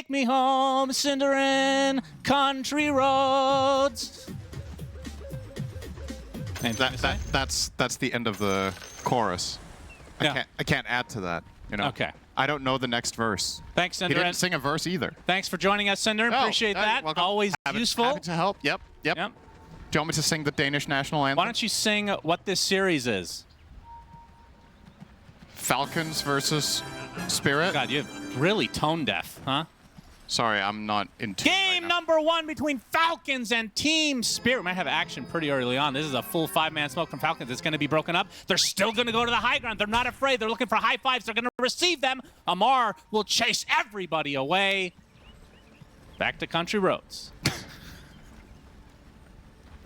Take me home, Cinderin, country roads. That's the end of the chorus. Yeah. I can't add to that. You know. Okay. I don't know the next verse. Thanks, Cinderin. He didn't sing a verse either. Thanks for joining us, Cinderin. Appreciate that. Always useful. Happy to help. Yep. Do you want me to sing the Danish national anthem? Why don't you sing what this series is? Falcons versus Spirit. God, you're really tone deaf, huh? Sorry, I'm not in tune Game right number 1 between Falcons and Team Spirit. We might have action pretty early on. This is a full 5-man smoke from Falcons. It's going to be broken up. They're still going to go to the high ground. They're not afraid. They're looking for high fives. They're going to receive them. Amar will chase everybody away. Back to country roads.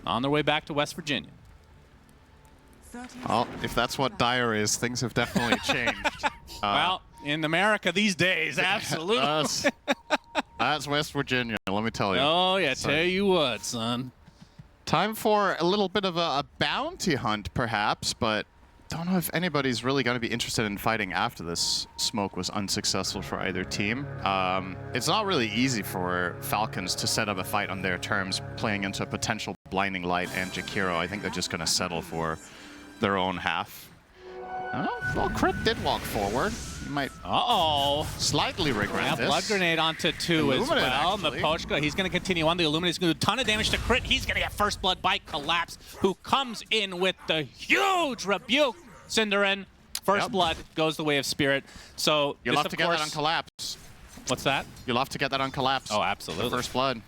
On their way back to West Virginia. Well, if that's what dire is, things have definitely changed. Well, in America these days, absolutely. That's West Virginia, let me tell you. Oh, yeah, tell you what, son. Time for a little bit of a bounty hunt, perhaps, but don't know if anybody's really going to be interested in fighting after this smoke was unsuccessful for either team. It's not really easy for Falcons to set up a fight on their terms, playing into a potential Blinding Light and Jakiro. I think they're just going to settle for their own half. Well, Crit did walk forward. You might slightly regret this. Blood Grenade onto 2 as well. Actually. Mipochka, he's going to continue on. The Illuminate's going to do a ton of damage to Crit. He's going to get First Blood by Collapse, who comes in with the huge rebuke. Cinderin, First Blood goes the way of Spirit. So you'll have to get that on Collapse. What's that? You'll have to get that on Collapse. Oh, absolutely. The First Blood.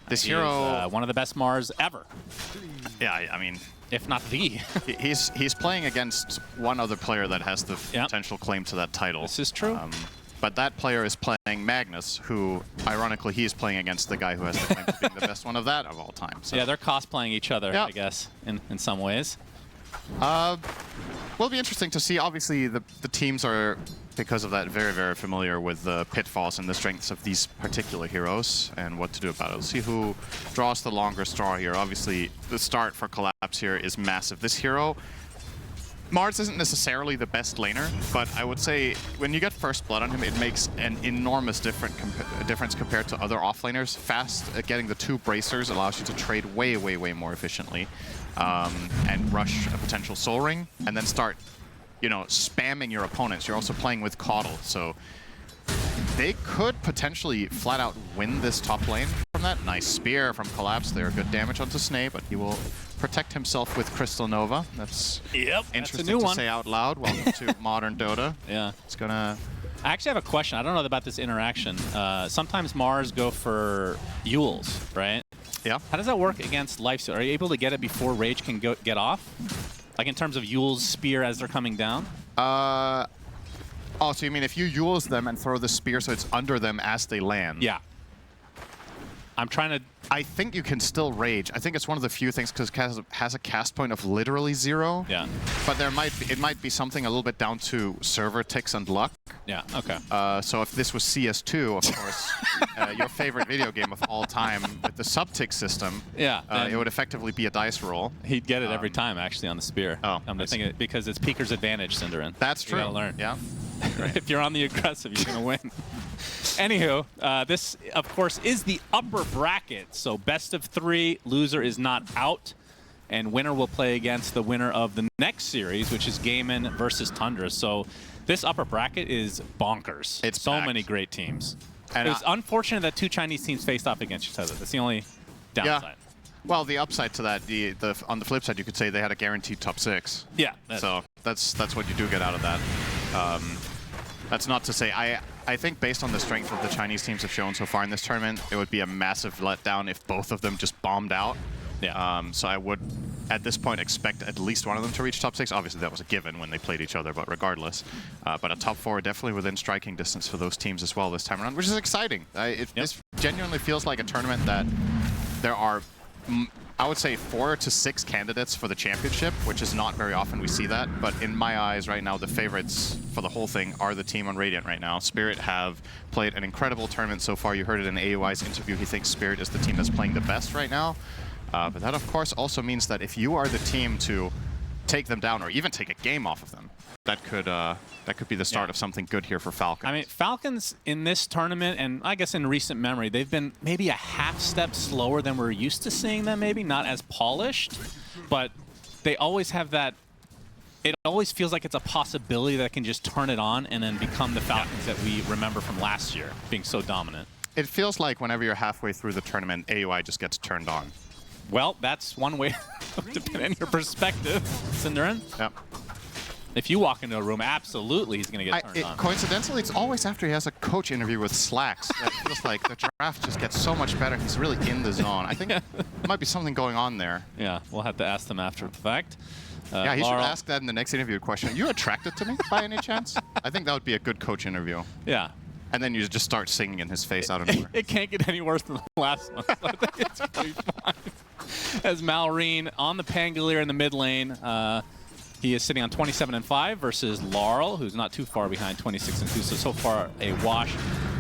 This he hero... is, one of the best Mars ever. Yeah, I mean... If not the. he's playing against one other player that has the potential claim to that title. This is true. But that player is playing Magnus, who, ironically, he's playing against the guy who has the claim to being the best one of that of all time. So. Yeah, they're cosplaying each other, I guess, in some ways. Will be interesting to see. Obviously, the teams are, because of that, very, very familiar with the pitfalls and the strengths of these particular heroes and what to do about it. We'll see who draws the longer straw here. Obviously, the start for Collapse here is massive. This hero, Mars isn't necessarily the best laner, but I would say when you get First Blood on him, it makes an enormous difference compared to other offlaners. Fast at getting the 2 bracers allows you to trade way, way, way more efficiently and rush a potential Soul Ring and then start, you know, spamming your opponents. You're also playing with Caudle, so they could potentially flat out win this top lane from that. Nice spear from Collapse there. Good damage onto Snay, but he will protect himself with Crystal Nova. That's interesting to say out loud. Welcome to modern Dota. Yeah. It's gonna... I actually have a question. I don't know about this interaction. Sometimes Mars go for Euls, right? Yeah. How does that work against Lifesteal? Are you able to get it before Rage can get off? Like in terms of Eul's spear as they're coming down? Oh, so you mean if you Euls them and throw the spear so it's under them as they land? Yeah. I'm trying to... I think you can still Rage. I think it's one of the few things because it has a cast point of literally 0. Yeah. But it might be something a little bit down to server ticks and luck. Yeah, okay. So if this was CS2, of course, your favorite video game of all time with the sub-tick system, it would effectively be a dice roll. He'd get it every time, actually, on the spear. Oh, I'm thinking because it's Peeker's advantage, Cinderin. That's true. You gotta learn. Yeah. If you're on the aggressive, you're going to win. Anywho, this, of course, is the upper bracket. So best of 3, loser is not out. And winner will play against the winner of the next series, which is Gaimin versus Tundra. So this upper bracket is bonkers. It's so packed. many great teams. And it was unfortunate that 2 Chinese teams faced off against each other. That's the only downside. Yeah. Well, the upside to that, on the flip side, you could say they had a guaranteed top 6. Yeah. So that's what you do get out of that. That's not to say, I think based on the strength that the Chinese teams have shown so far in this tournament, it would be a massive letdown if both of them just bombed out. Yeah. So I would, at this point, expect at least one of them to reach top 6. Obviously, that was a given when they played each other, but regardless. But a top 4 definitely within striking distance for those teams as well this time around, which is exciting. This genuinely feels like a tournament that there are, I would say, 4 to 6 candidates for the championship, which is not very often we see that. But in my eyes right now, the favorites for the whole thing are the team on Radiant right now. Spirit have played an incredible tournament so far. You heard it in AUI's interview. He thinks Spirit is the team that's playing the best right now. But that, of course, also means that if you are the team to take them down or even take a game off of them. That could be the start of something good here for Falcons. I mean, Falcons in this tournament, and I guess in recent memory, they've been maybe a half step slower than we're used to seeing them, maybe not as polished, but they always have that. It always feels like it's a possibility that can just turn it on and then become the Falcons that we remember from last year, being so dominant. It feels like whenever you're halfway through the tournament, AUI just gets turned on. Well, that's one way, depending on your perspective, Cinderin. Yep. If you walk into a room, absolutely he's going to get turned on. Coincidentally, it's always after he has a coach interview with Slacks. It feels like the draft just gets so much better. He's really in the zone. I think there might be something going on there. Yeah, we'll have to ask them after the fact. Yeah, he should ask that in the next interview question. Are you attracted to me by any chance? I think that would be a good coach interview. Yeah. And then you just start singing in his face out of nowhere. It can't get any worse than the last one. So I think it's pretty fine. As Malrine on the Pangolier in the mid lane. He is sitting on 27-5 versus Laurel, who's not too far behind 26-2, so far a wash.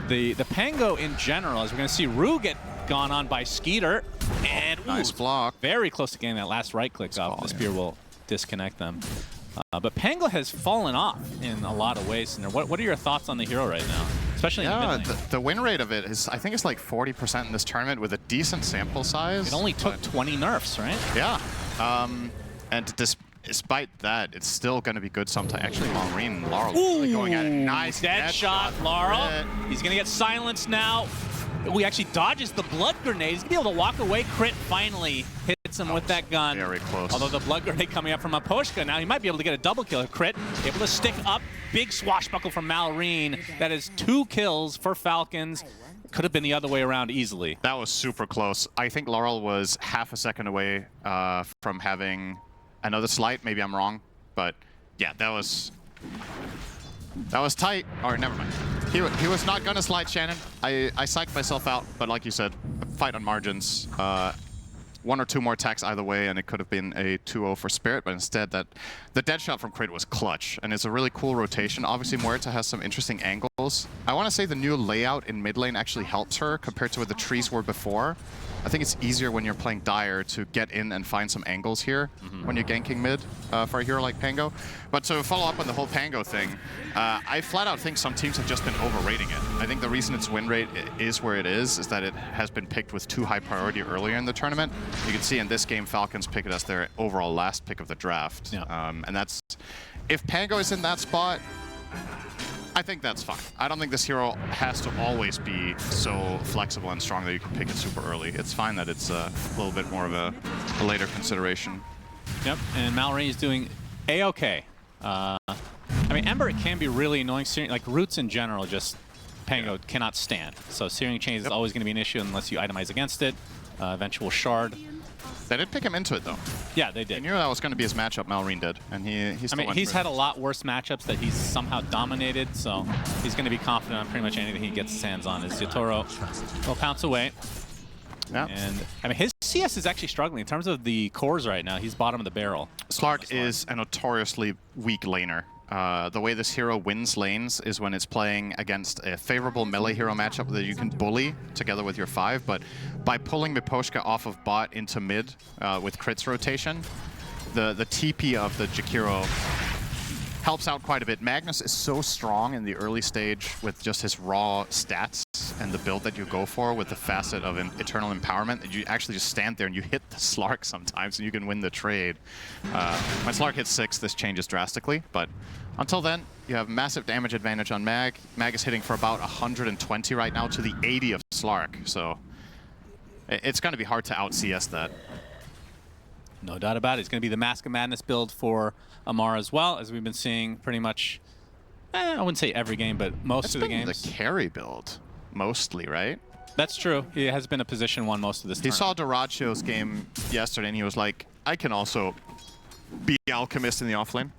The Pango in general, as we're going to see Rue get gone on by Skeeter. And nice block. Very close to getting that last right click off. The spear will disconnect them. But Pango has fallen off in a lot of ways. What are your thoughts on the hero right now? Especially in the mid lane? The win rate of it is, I think it's like 40% in this tournament with a decent sample size. It only took 20 nerfs, right? Yeah. And despite that, it's still going to be good sometime. Actually, Malrine and Laurel really going at it. Nice dead shot, Laurel. He's going to get silenced now. He actually dodges the blood grenade. He's going to be able to walk away. Crit finally hits him with that gun. Very close. Although the blood grenade coming up from Aposhka, now he might be able to get a double kill. Crit, able to stick up. Big swashbuckle from Malrine. That is 2 kills for Falcons. Could have been the other way around easily. That was super close. I think Laurel was half a second away from having another slight. Maybe I'm wrong, but yeah, that was tight. Or never mind. He was not gonna slide Shannon. I psyched myself out, but like you said, fight on margins. 1 or 2 more attacks either way, and it could have been a 2-0 for Spirit, but instead the dead shot from Crit was clutch, and it's a really cool rotation. Obviously, Muerta has some interesting angles. I want to say the new layout in mid lane actually helps her compared to what the trees were before. I think it's easier when you're playing Dire to get in and find some angles here when you're ganking mid for a hero like Pango. But to follow up on the whole Pango thing, I flat out think some teams have just been overrating it. I think the reason its win rate is where it is that it has been picked with too high priority earlier in the tournament. You can see in this game, Falcons pick it as their overall last pick of the draft. Yeah. And that's, if Pango is in that spot, I think that's fine. I don't think this hero has to always be so flexible and strong that you can pick it super early. It's fine that it's a little bit more of a later consideration. Yep, and Malrine is doing A-okay. I mean, Ember, it can be really annoying. Like, roots in general, just Pango cannot stand. So Searing Chains is always going to be an issue unless you itemize against it. Eventual Shard. They did pick him into it, though. Yeah, they did. He knew that was going to be his matchup, Malrine did. And he still he's had a lot worse matchups that he's somehow dominated, so he's going to be confident on pretty much anything he gets his hands on. As Yotaro will pounce away. Yeah. And, I mean, his CS is actually struggling. In terms of the cores right now, he's bottom of the barrel. Slark is a notoriously weak laner. The way this hero wins lanes is when it's playing against a favorable melee hero matchup that you can bully together with your 5, but by pulling Miposhka off of bot into mid with crits rotation, the TP of the Jakiro helps out quite a bit. Magnus is so strong in the early stage with just his raw stats and the build that you go for with the facet of Eternal Empowerment that you actually just stand there and you hit the Slark sometimes and you can win the trade. When Slark hits 6, this changes drastically, but until then, you have massive damage advantage on Mag. Mag is hitting for about 120 right now to the 80 of Slark, so it's going to be hard to out-CS that. No doubt about it. It's going to be the Mask of Madness build for Amara as well, as we've been seeing pretty much, I wouldn't say every game, but most of the games. It's been the carry build, mostly, right? That's true. He has been a position 1 most of this time. He saw Doracio's game yesterday, and he was like, I can also be Alchemist in the offlane.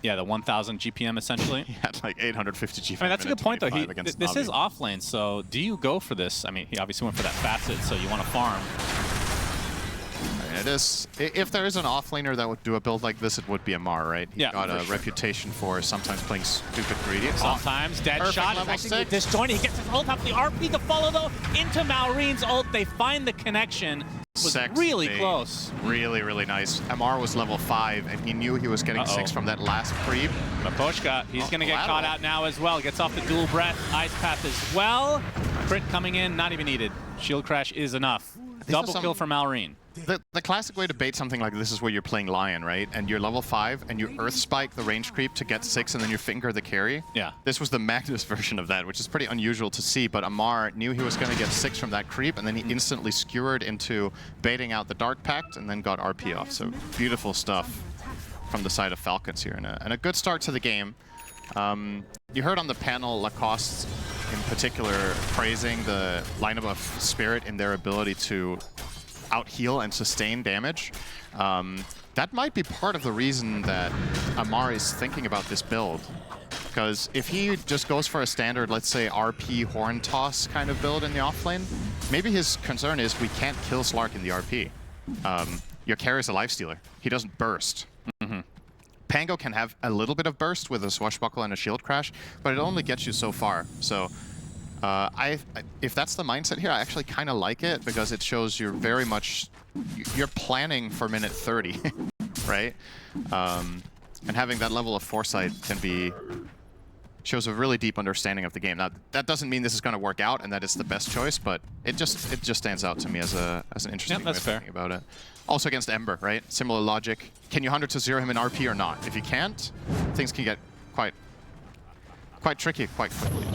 Yeah, the 1,000 GPM essentially. He had like 850 GPM. I mean, that's a good point, though. This is offlane, so do you go for this? I mean, he obviously went for that facet, so you want to farm. It is. If there is an offlaner that would do a build like this, it would be Amar, right? He got a reputation for sometimes playing stupid greedy. Sometimes. Dead shot is actually disjointed. He gets his ult up the RP to follow, though, into Malrine's ult. They find the connection. was Sex really bait. close. Really, really nice. Amar was level 5, and he knew he was getting 6 from that last creep. Mapochka, he's going to get caught out now as well. Gets off the dual breath. Ice Path as well. Crit coming in, not even needed. Shield crash is enough. Double kill for Malrine. The classic way to bait something like this is where you're playing Lion, right? And you're level 5, and you Earth Spike the range creep to get 6, and then you finger the carry. Yeah. This was the Magnus version of that, which is pretty unusual to see, but Amar knew he was going to get 6 from that creep, and then he instantly skewered into baiting out the Dark Pact, and then got RP off. So beautiful stuff from the side of Falcons here, and a good start to the game. You heard on the panel Lacoste in particular praising the lineup of Spirit in their ability to out-heal and sustain damage. That might be part of the reason that Amar is thinking about this build. Because if he just goes for a standard, let's say, RP Horn Toss kind of build in the offlane, maybe his concern is we can't kill Slark in the RP. Your carry is a lifestealer. He doesn't burst. Pango can have a little bit of burst with a Swashbuckle and a Shield Crash, but it only gets you so far. So if that's the mindset here, I actually kind of like it, because it shows you're very much, you're planning for minute 30, right? And having that level of foresight shows a really deep understanding of the game. Now, that doesn't mean this is going to work out and that it's the best choice, but it just stands out to me as an interesting way of thinking about it. Also against Ember, right? Similar logic. Can you 100-0 him in RP or not? If you can't, things can get quite tricky quite quickly.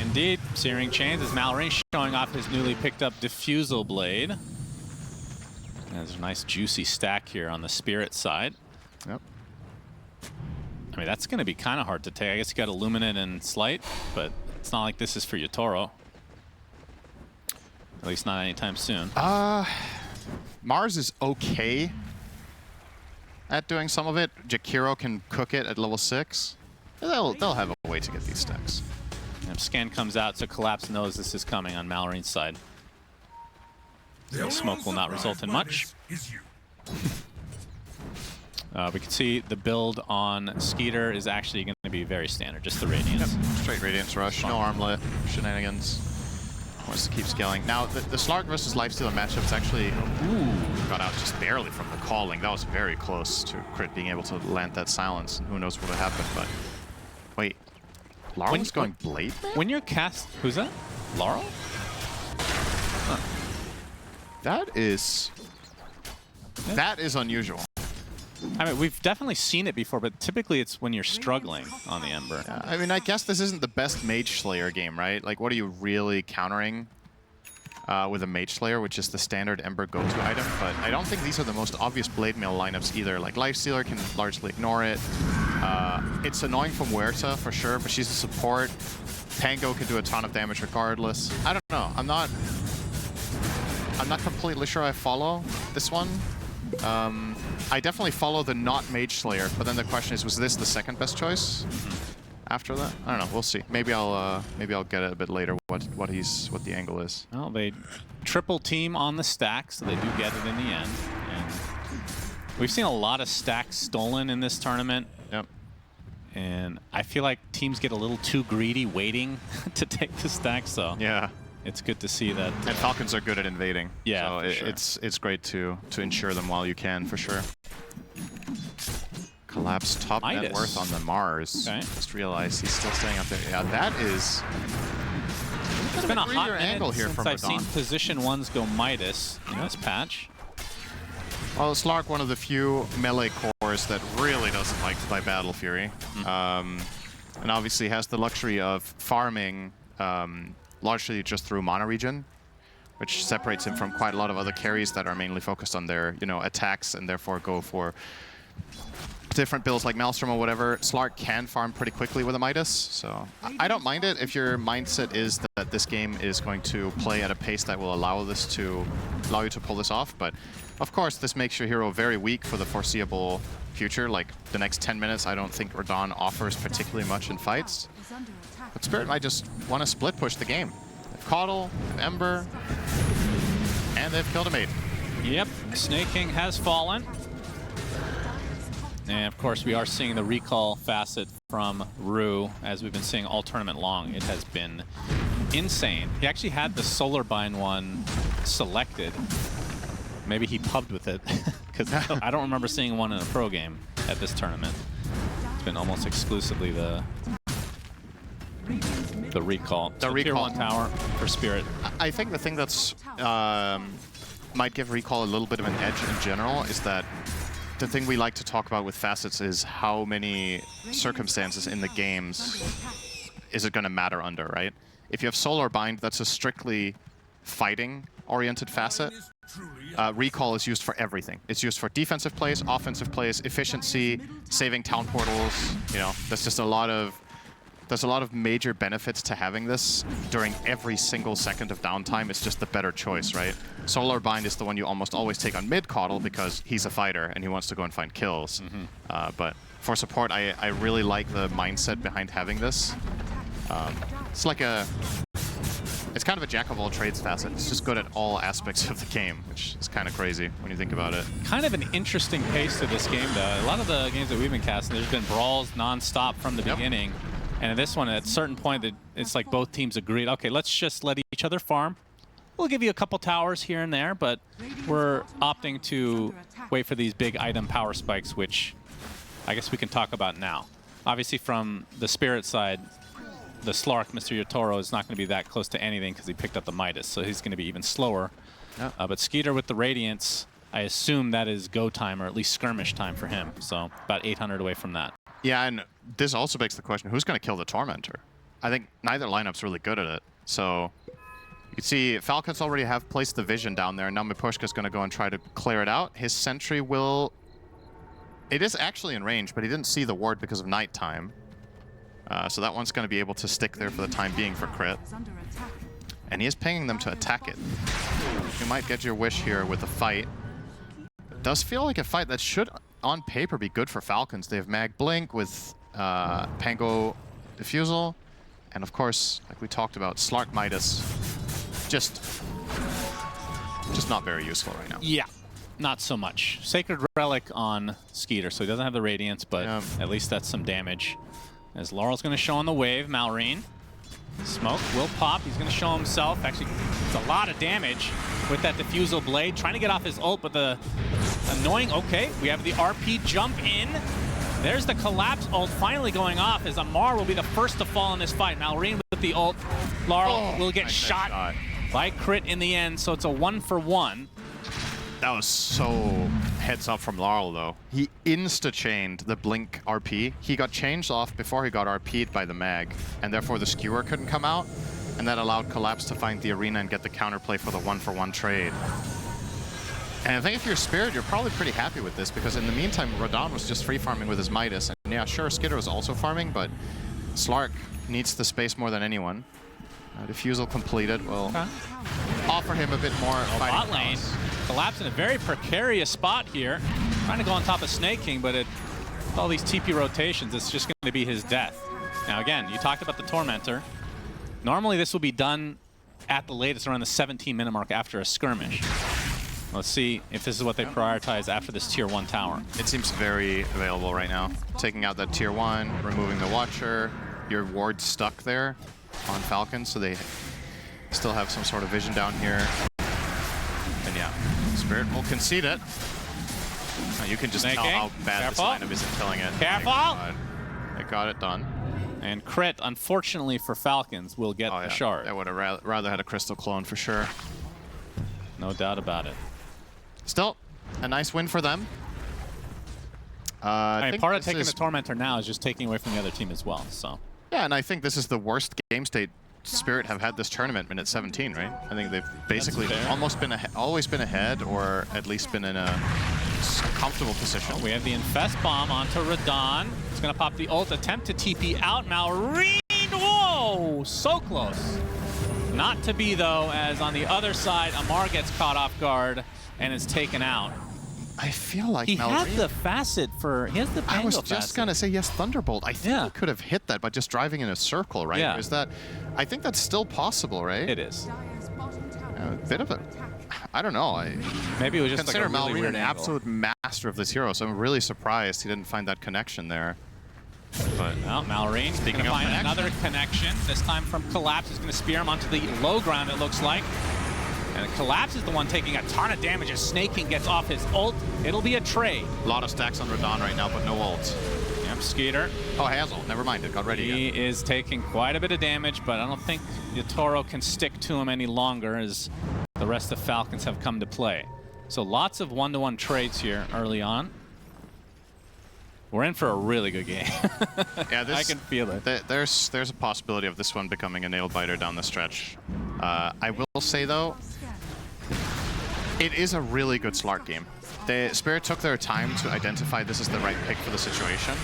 Indeed, Searing Chains as Malrine showing off his newly picked up Diffusal Blade. And there's a nice juicy stack here on the Spirit side. Yep. I mean, that's going to be kind of hard to take. I guess you got Illuminate and Slight, but it's not like this is for Yatoro. At least not anytime soon. Mars is okay at doing some of it. Jakiro can cook it at level 6. They'll have a way to get these stacks. And Scan comes out, so Collapse knows this is coming on Malrine's side. The smoke will not result in much. We can see the build on Skeeter is actually going to be very standard, just the Radiance. Yep. Straight Radiance Rush, no armlet, shenanigans. Wants to keep scaling. Now, the Slark versus Lifestealer matchup is actually got out just barely from the calling. That was very close to Crit being able to land that silence, and who knows what would happen, but... Wait, Laurel's going Blade? When you're cast... Who's that? Laurel? Huh. That is unusual. I mean, we've definitely seen it before, but typically it's when you're struggling on the Ember. Yeah, I mean, I guess this isn't the best Mage Slayer game, right? Like, what are you really countering with a Mage Slayer, which is the standard Ember go-to item? But I don't think these are the most obvious Blade Mail lineups either. Like, Lifestealer can largely ignore it. It's annoying from Huerta, for sure, but she's a support. Pango can do a ton of damage regardless. I don't know. I'm not completely sure I follow this one. I definitely follow the not Mage Slayer, but then the question is, was this the second best choice after that? I don't know. We'll see. Maybe I'll get it a bit later what the angle is. Well, they triple team on the stack, so they do get it in the end. And we've seen a lot of stacks stolen in this tournament. Yep. And I feel like teams get a little too greedy waiting to take the stack, so yeah. It's good to see that. And Falcons are good at invading. Yeah, so sure. It's great to ensure them while you can, for sure. Collapse top Midas. Net worth on the Mars. Okay. Just realized he's still staying up there. Yeah, that is... It's been a hot angle minute here since from I've seen Radon. position ones go Midas in this patch. Well, Slark, one of the few melee cores that really doesn't like to play Battle Fury. And obviously has the luxury of farming largely just through Mana Regen, which separates him from quite a lot of other carries that are mainly focused on their, attacks and therefore go for different builds like Maelstrom or whatever. Slark can farm pretty quickly with a Midas, so I don't mind it if your mindset is that this game is going to play at a pace that will allow you to pull this off. But of course, this makes your hero very weak for the foreseeable future. Like the next 10 minutes, I don't think Radon offers particularly much in fights. But Spirit might just want to split push the game. They've Caudle, Ember, and they've killed a mate. Yep, Snake King has fallen. And of course, we are seeing the recall facet from Rue, as we've been seeing all tournament long. It has been insane. He actually had the Solar Bind one selected, Maybe he pubbed with it, because I don't remember seeing one in a pro game at this tournament. It's been almost exclusively the recall. The recall. Tier 1 tower for Spirit. I think the thing that's might give recall a little bit of an edge in general is that the thing we like to talk about with facets is how many circumstances in the games is it going to matter under, right? If you have Solar Bind, that's a strictly fighting-oriented facet. Recall is used for everything. It's used for defensive plays, offensive plays, efficiency, saving town portals. You know, there's just a lot of major benefits to having this during every single second of downtime. It's just the better choice, right? Solar Bind is the one you almost always take on mid-Coddle because he's a fighter and he wants to go and find kills. But for support, I really like the mindset behind having this. It's kind of a jack-of-all-trades facet. It's just good at all aspects of the game, which is kind of crazy when you think about it. Kind of an interesting pace to this game, though. A lot of the games that we've been casting, there's been brawls non-stop from the beginning. And in this one, at a certain point, it's like both teams agreed, okay, let's just let each other farm. We'll give you a couple towers here and there, but we're opting to wait for these big item power spikes, which I guess we can talk about now. Obviously, from the Spirit side, the Slark, Mr. Yotoro, is not going to be that close to anything because he picked up the Midas, so he's going to be even slower. But Skeeter with the Radiance, I assume that is go time, or at least skirmish time for him. So about 800 away from that. Yeah, and this also begs the question, who's going to kill the Tormentor? I think neither lineup's really good at it. So you see Falcons already have placed the Vision down there, and now Mipushka's going to go and try to clear it out. His Sentry will... It is actually in range, but he didn't see the ward because of nighttime. So that one's going to be able to stick there for the time being for crit. And he is pinging them to attack it. You might get your wish here with a fight. It does feel like a fight that should, on paper, be good for Falcons. They have Mag Blink with Pango Diffusal. And of course, like we talked about, Slark Midas. Just not very useful right now. Yeah, not so much. Sacred Relic on Skeeter, so he doesn't have the Radiance, but at least that's some damage. As Laurel's going to show on the wave, Malrine. Smoke will pop. He's going to show himself. Actually, it's a lot of damage with that Diffusal Blade. Trying to get off his ult, but the annoying... Okay, we have the RP jump in. There's the Collapse ult finally going off as Amar will be the first to fall in this fight. Malrine with the ult. Laurel will get shot by crit in the end, so it's a 1-for-1. That was so heads up from Laurel, though. He insta-chained the Blink RP. He got changed off before he got RP'd by the Mag, and therefore the Skewer couldn't come out, and that allowed Collapse to find the arena and get the counterplay for the 1-for-1 trade. And I think if you're Spirit, you're probably pretty happy with this, because in the meantime, Radon was just free farming with his Midas. And yeah, sure, Skitter was also farming, but Slark needs the space more than anyone. Diffusal completed will offer him a bit more fighting bot lane. Collapse in a very precarious spot here. Trying to go on top of Snake King, but with all these TP rotations, it's just going to be his death. Now again, you talked about the Tormentor. Normally this will be done at the latest around the 17-minute mark after a skirmish. Let's see if this is what they prioritize after this Tier 1 tower. It seems very available right now. Taking out that Tier 1, removing the Watcher. Your ward's stuck there on Falcons, so they still have some sort of vision down here. And yeah, Spirit will concede it. You can just tell how bad this lineup isn't killing it. Careful! They got it done. And crit, unfortunately for Falcons, will get the shard. I would have rather had a Crystal Clone for sure. No doubt about it. Still, a nice win for them. I mean, part of taking the Tormentor now is just taking away from the other team as well, so. Yeah, and I think this is the worst game state Spirit have had this tournament, minute 17, right? I think they've basically almost been always been ahead, or at least been in a comfortable position. Oh, we have the Infest Bomb onto Radon. It's going to pop the ult, attempt to TP out. Malrine, whoa, so close. Not to be, though, as on the other side, Amar gets caught off guard and is taken out. I feel like he had the facet for, he has the Pango facet. I was just going to say, yes, Thunderbolt. I think he could have hit that by just driving in a circle, right? Yeah. Is that, I think that's still possible, right? It is. A bit of a, I don't know. Maybe it was just consider like a really Malrine weird an absolute master of this hero, so I'm really surprised he didn't find that connection there. But well, Malrine going to find another connection, this time from Collapse. He's going to spear him onto the low ground, it looks like. And Collapse is the one taking a ton of damage as Snake King gets off his ult. It'll be a trade. A lot of stacks on Radon right now, but no ult. Yep, Skeeter. Oh, has ult. Never mind. It got ready He again. is taking quite a bit of damage, but I don't think Yatoro can stick to him any longer as the rest of Falcons have come to play. So lots of one-to-one trades here early on. We're in for a really good game. Yeah, I can feel it. There's a possibility of this one becoming a nail-biter down the stretch. I will say, though, it is a really good Slark game. The Spirit took their time to identify this as the right pick for the situation.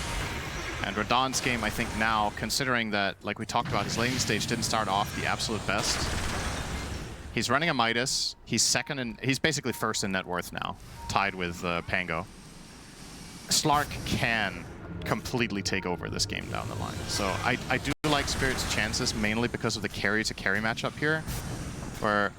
And Radon's game, I think now, considering that, like we talked about, his laning stage didn't start off the absolute best. He's running a Midas. He's second in, he's basically first in net worth now, tied with Pango. Slark can completely take over this game down the line. So I do like Spirit's chances, mainly because of the carry-to-carry matchup here, where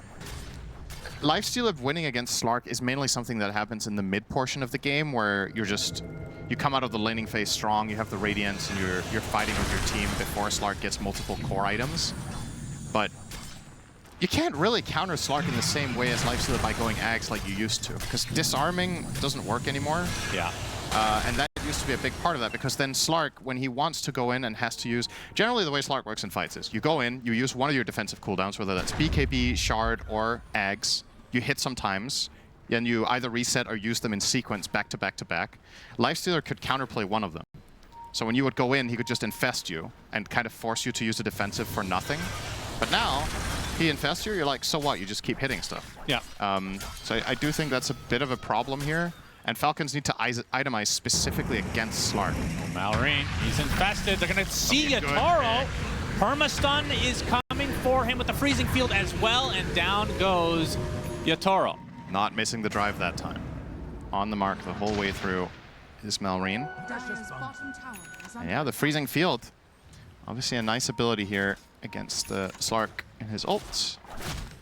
Lifestealer winning against Slark is mainly something that happens in the mid portion of the game, where you come out of the laning phase strong, you have the Radiance, and you're fighting with your team before Slark gets multiple core items. But you can't really counter Slark in the same way as Lifestealer by going Ags like you used to, because disarming doesn't work anymore. Yeah. And that used to be a big part of that, because then Slark, when he wants to go in and has to use... Generally, the way Slark works in fights is you go in, you use one of your defensive cooldowns, whether that's BKB, Shard, or Ags. You hit sometimes, and you either reset or use them in sequence back to back to back. Lifestealer could counterplay one of them. So when you would go in, he could just infest you and kind of force you to use a defensive for nothing. But now, he infests you, you're like, so what? You just keep hitting stuff. Yeah. So I do think that's a bit of a problem here. And Falcons need to itemize specifically against Slark. Malrine, he's infested. They're going to see Okay, Yatoro. Permastun is coming for him with the freezing field as well, and down goes Yatoro. Not missing the drive that time. On the mark the whole way through is Malrine. And yeah, the freezing field. Obviously a nice ability here against the Slark in his ult.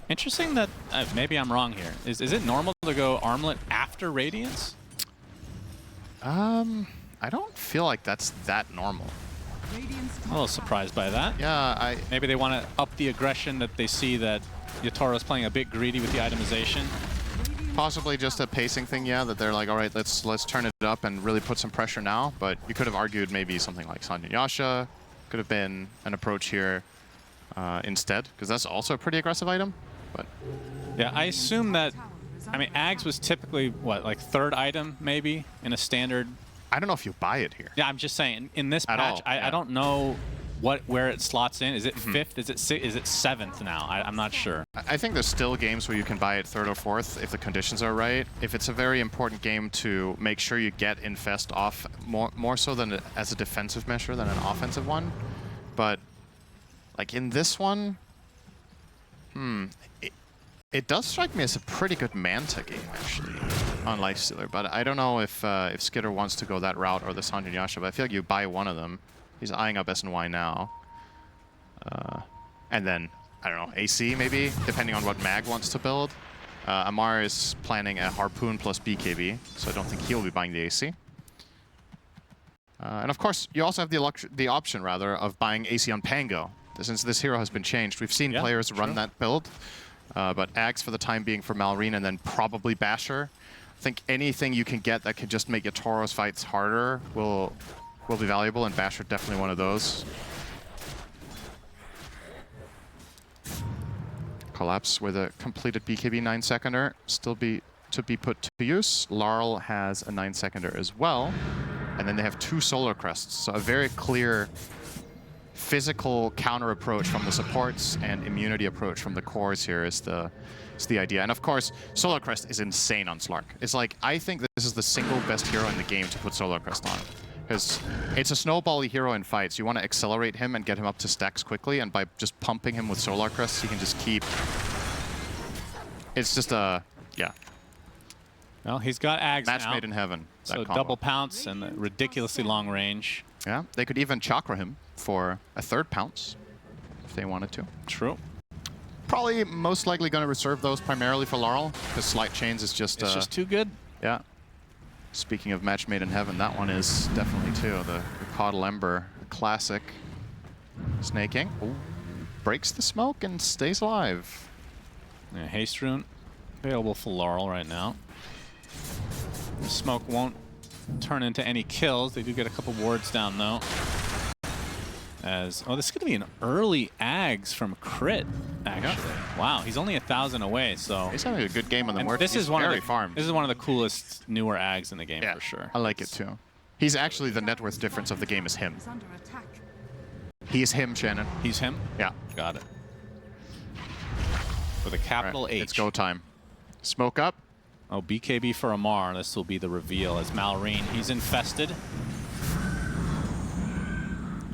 Interesting that, maybe I'm wrong here. Is it normal to go Armlet after Radiance? I don't feel like that's that normal. I'm a little surprised by that. Yeah, Maybe they want to up the aggression that they see that Yatoro's playing a bit greedy with the itemization. possibly just a pacing thing, yeah, that they're like, all right, let's turn it up and really put some pressure now. But you could have argued maybe something like Sanyasha could have been an approach here instead, because that's also a pretty aggressive item. But yeah, I assume that, I mean, Ags was typically, what, like third item maybe in a standard? I don't know if you buy it here. Yeah, I'm just saying, in this At patch, all, I yeah. don't know where it slots in. Is it fifth? Is it seventh now? I'm not sure. I think there's still games where you can buy it third or fourth if the conditions are right. If it's a very important game to make sure you get Infest off, more so than as a defensive measure than an offensive one. But like in this one, it does strike me as a pretty good Manta game actually on Lifestealer. But I don't know if Skitter wants to go that route or the Sanjin Yasha. But I feel like you buy one of them. He's eyeing up SNY now. And then, I don't know, AC maybe, depending on what Mag wants to build. Amar is planning a Harpoon plus BKB, so I don't think he'll be buying the AC. And of course, you also have the option, rather, of buying AC on Pango. Since this hero has been changed, we've seen players run that build. But Axe for the time being for Malrine, and then probably Basher. I think anything you can get that can just make your Tauros fights harder will be valuable, and Basher definitely one of those. Collapse with a completed BKB 9-seconder, still to be put to use. Laurel has a 9-seconder as well, and then they have 2 Solar Crests, so a very clear physical counter approach from the supports and immunity approach from the cores here is the idea. And of course, Solar Crest is insane on Slark. It's like, I think this is the single best hero in the game to put Solar Crest on. Because it's a snowball-y hero in fights. You want to accelerate him and get him up to stacks quickly, and by just pumping him with Solar Crests, he can just keep... It's just a... yeah. Well, he's got Ags Match now. made in heaven. So combo. double pounce and the ridiculously long range. Yeah, they could even Chakra him for a 3rd pounce if they wanted to. True. Probably most likely going to reserve those primarily for Laurel, because Slight Chains is just... It's just too good. Yeah. Speaking of Match Made in Heaven, that one is definitely too. The Caudal Ember, classic. Snaking. Ooh. Breaks the smoke and stays alive. Yeah, Haste Rune available for Laurel right now. The smoke won't turn into any kills. They do get a couple wards down though. As this is going to be an early Ags from Crit, actually. Yeah. Wow, he's only 1,000 away, so He's having a good game on the board. This He's is one very of the farmed. This is one of the coolest newer Ags in the game Yeah, for sure. I like it too. He's actually the net worth difference of the game is him. He's him, Shannon. He's him? Yeah. Got it. With a capital H. It's go time. Smoke up. Oh, BKB for Amar. This will be the reveal as Malrine. He's infested.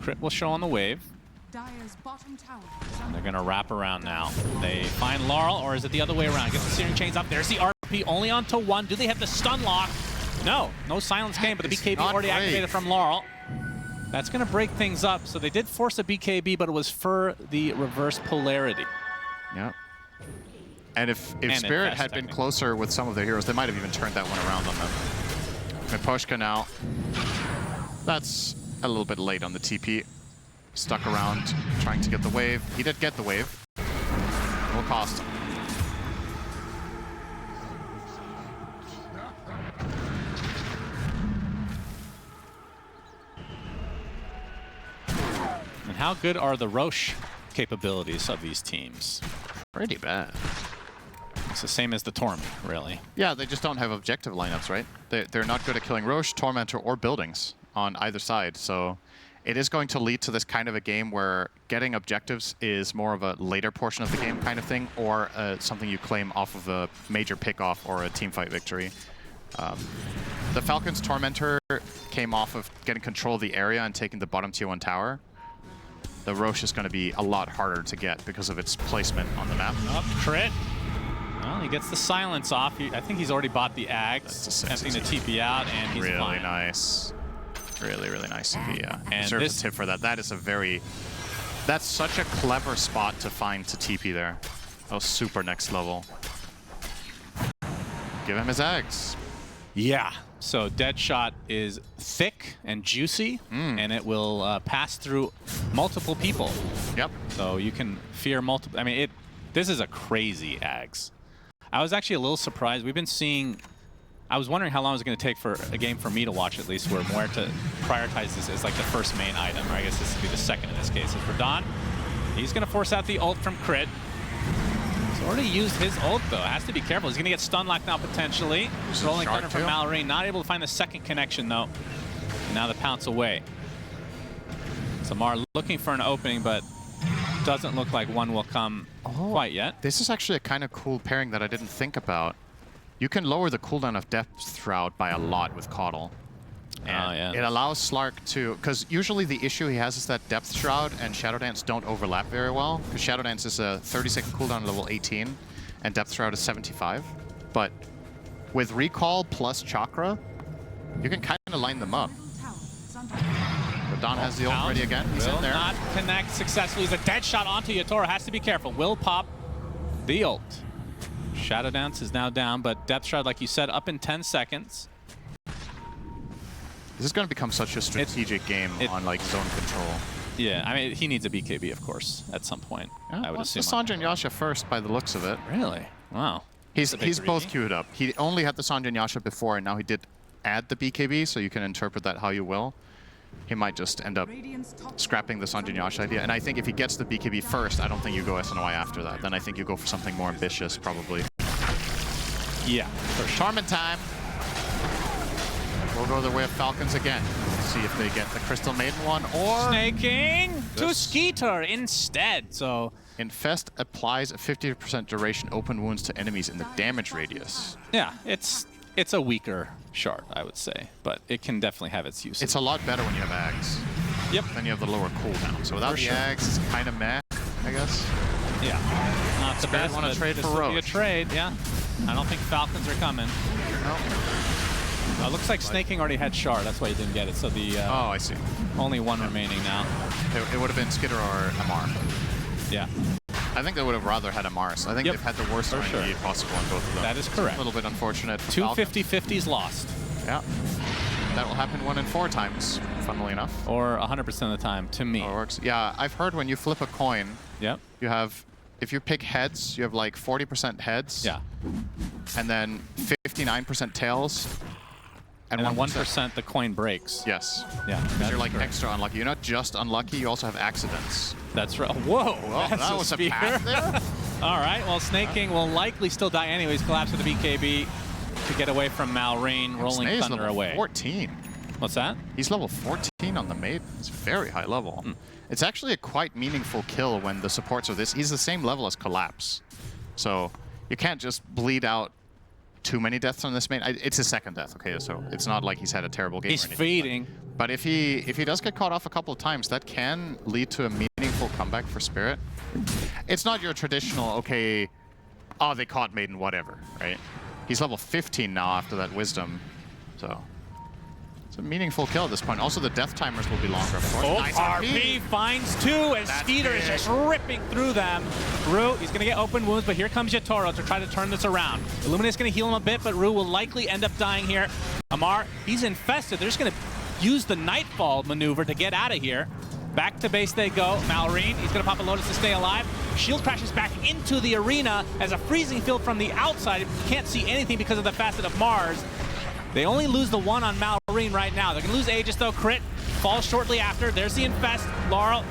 Crit will show on the wave. And they're going to wrap around now. They find Laurel, or is it the other way around? Gets the Searing Chains up. There's the RP only onto one. Do they have the stun lock? No. No silence came, but the BKB already activated from Laurel. That's going to break things up. So they did force a BKB, but it was for the reverse polarity. Yeah. And if Spirit had been closer with some of their heroes, they might have even turned that one around on them. Miposhka now. That's a little bit late on the TP. Stuck around trying to get the wave. He did get the wave. Will cost him. And how good are the Roche capabilities of these teams? Pretty bad. It's the same as the Torment, really. Yeah, they just don't have objective lineups, right? They're not good at killing Roche, Tormentor, or buildings on either side, so it is going to lead to this kind of a game where getting objectives is more of a later portion of the game kind of thing, or something you claim off of a major pickoff or a teamfight victory. The Falcons Tormentor came off of getting control of the area and taking the bottom tier 1 tower. The Roche is going to be a lot harder to get because of its placement on the map. Up, crit. Well, he gets the silence off. I think he's already bought the Ags, emptying the TP out, and he's really fine. Nice. Really, really nice. He and deserves a tip for that. That is a very... That's such a clever spot to find to TP there. That was super next level. Give him his Ags. Yeah. So Deadshot is thick and juicy, and it will pass through multiple people. Yep. So you can fear multiple... I mean, this is a crazy Ags. I was actually a little surprised. We've been seeing... I was wondering how long it was going to take for a game for me to watch, at least, where Muerta prioritizes this as like the first main item, or I guess this would be the second in this case. As for Don, he's going to force out the ult from Crit. He's already used his ult, though. Has to be careful. He's going to get stun locked now, potentially. Rolling thunder from Malrine. Not able to find the second connection, though. And now the pounce away. Samar looking for an opening, but doesn't look like one will come quite yet. This is actually a kind of cool pairing that I didn't think about. You can lower the cooldown of Depth Shroud by a lot with Caudle. And it allows Slark to... Because usually the issue he has is that Depth Shroud and Shadow Dance don't overlap very well. Because Shadow Dance is a 30-second cooldown level 18, and Depth Shroud is 75. But with Recall plus Chakra, you can kind of line them up. But Don has the ult ready again. He's in there. Will not connect successfully. He's a dead shot onto Yatora. Has to be careful. Will pop the ult. Shadow Dance is now down, but Depth Shroud, like you said, up in 10 seconds. This is going to become such a strategic game on like zone control. Yeah, I mean, he needs a BKB, of course, at some point. Yeah, I would assume. The Sanjay and Yasha first, by the looks of it. Really? Wow. He's both queued up. He only had the Sanjay and Yasha before, and now he did add the BKB, so you can interpret that how you will. He might just end up scrapping the Sanjay and Yasha idea. And I think if he gets the BKB first, I don't think you go SNY after that. Then I think you go for something more ambitious, probably. Yeah. Torment time. We'll go the way of Falcons again. See if they get the Crystal Maiden one, or... Snaking to Skeeter instead, so... Infest applies a 50% duration open wounds to enemies in the damage radius. Yeah, it's a weaker shard, I would say, but it can definitely have its use. It's a lot better when you have Ags. Yep. Then you have the lower cooldown. So without the Ags, it's kind of meh, I guess. Yeah. Not the best, want to trade for Roche. Be a trade, yeah. I don't think Falcons are coming. No. Looks like Snaking already had shard, that's why he didn't get it. So the oh, I see. Only one remaining now. It would have been Skitter or Amar. Yeah. I think they would have rather had Amar. So I think they've had the worst RNG possible on both of them. That is correct. A little bit unfortunate. Two 50-50s lost. Yeah. That will happen 1 in 4 times, funnily enough. Or 100% of the time, to me. Oh, it works. Yeah, I've heard when you flip a coin, yep, you have if you pick heads, you have like 40% heads. Yeah. And then 59% tails. And then 1% the coin breaks. Yes. Yeah. You're like extra unlucky. You're not just unlucky, you also have accidents. That's right. Whoa. Well, that was a path there. All right. Well, Snake King will likely still die anyways. Collapse with the BKB to get away from Malrain, rolling Snake's Thunder level away. 14. What's that? He's level 14 on the maiden. It's very high level. It's actually a quite meaningful kill when the supports are this. He's the same level as Collapse. So you can't just bleed out too many deaths on this main. It's his second death, okay? So it's not like he's had a terrible game. He's feeding. But if he does get caught off a couple of times, that can lead to a meaningful comeback for Spirit. It's not your traditional, okay, oh, they caught Maiden, whatever, right? He's level 15 now after that Wisdom, so it's a meaningful kill at this point. Also, the death timers will be longer, of course. Oh, nice RP finds two as Skeeter is just ripping through them. Rue, he's going to get open wounds, but here comes Yatoro to try to turn this around. Illuminate's going to heal him a bit, but Rue will likely end up dying here. Amar, he's infested. They're just going to use the Nightfall maneuver to get out of here. Back to base they go. Malrain, he's going to pop a Lotus to stay alive. Shield crashes back into the arena as a freezing field from the outside. You can't see anything because of the facet of Mars. They only lose the one on Malrain right now. They're going to lose Aegis, though. Crit falls shortly after. There's the Infest. Laurel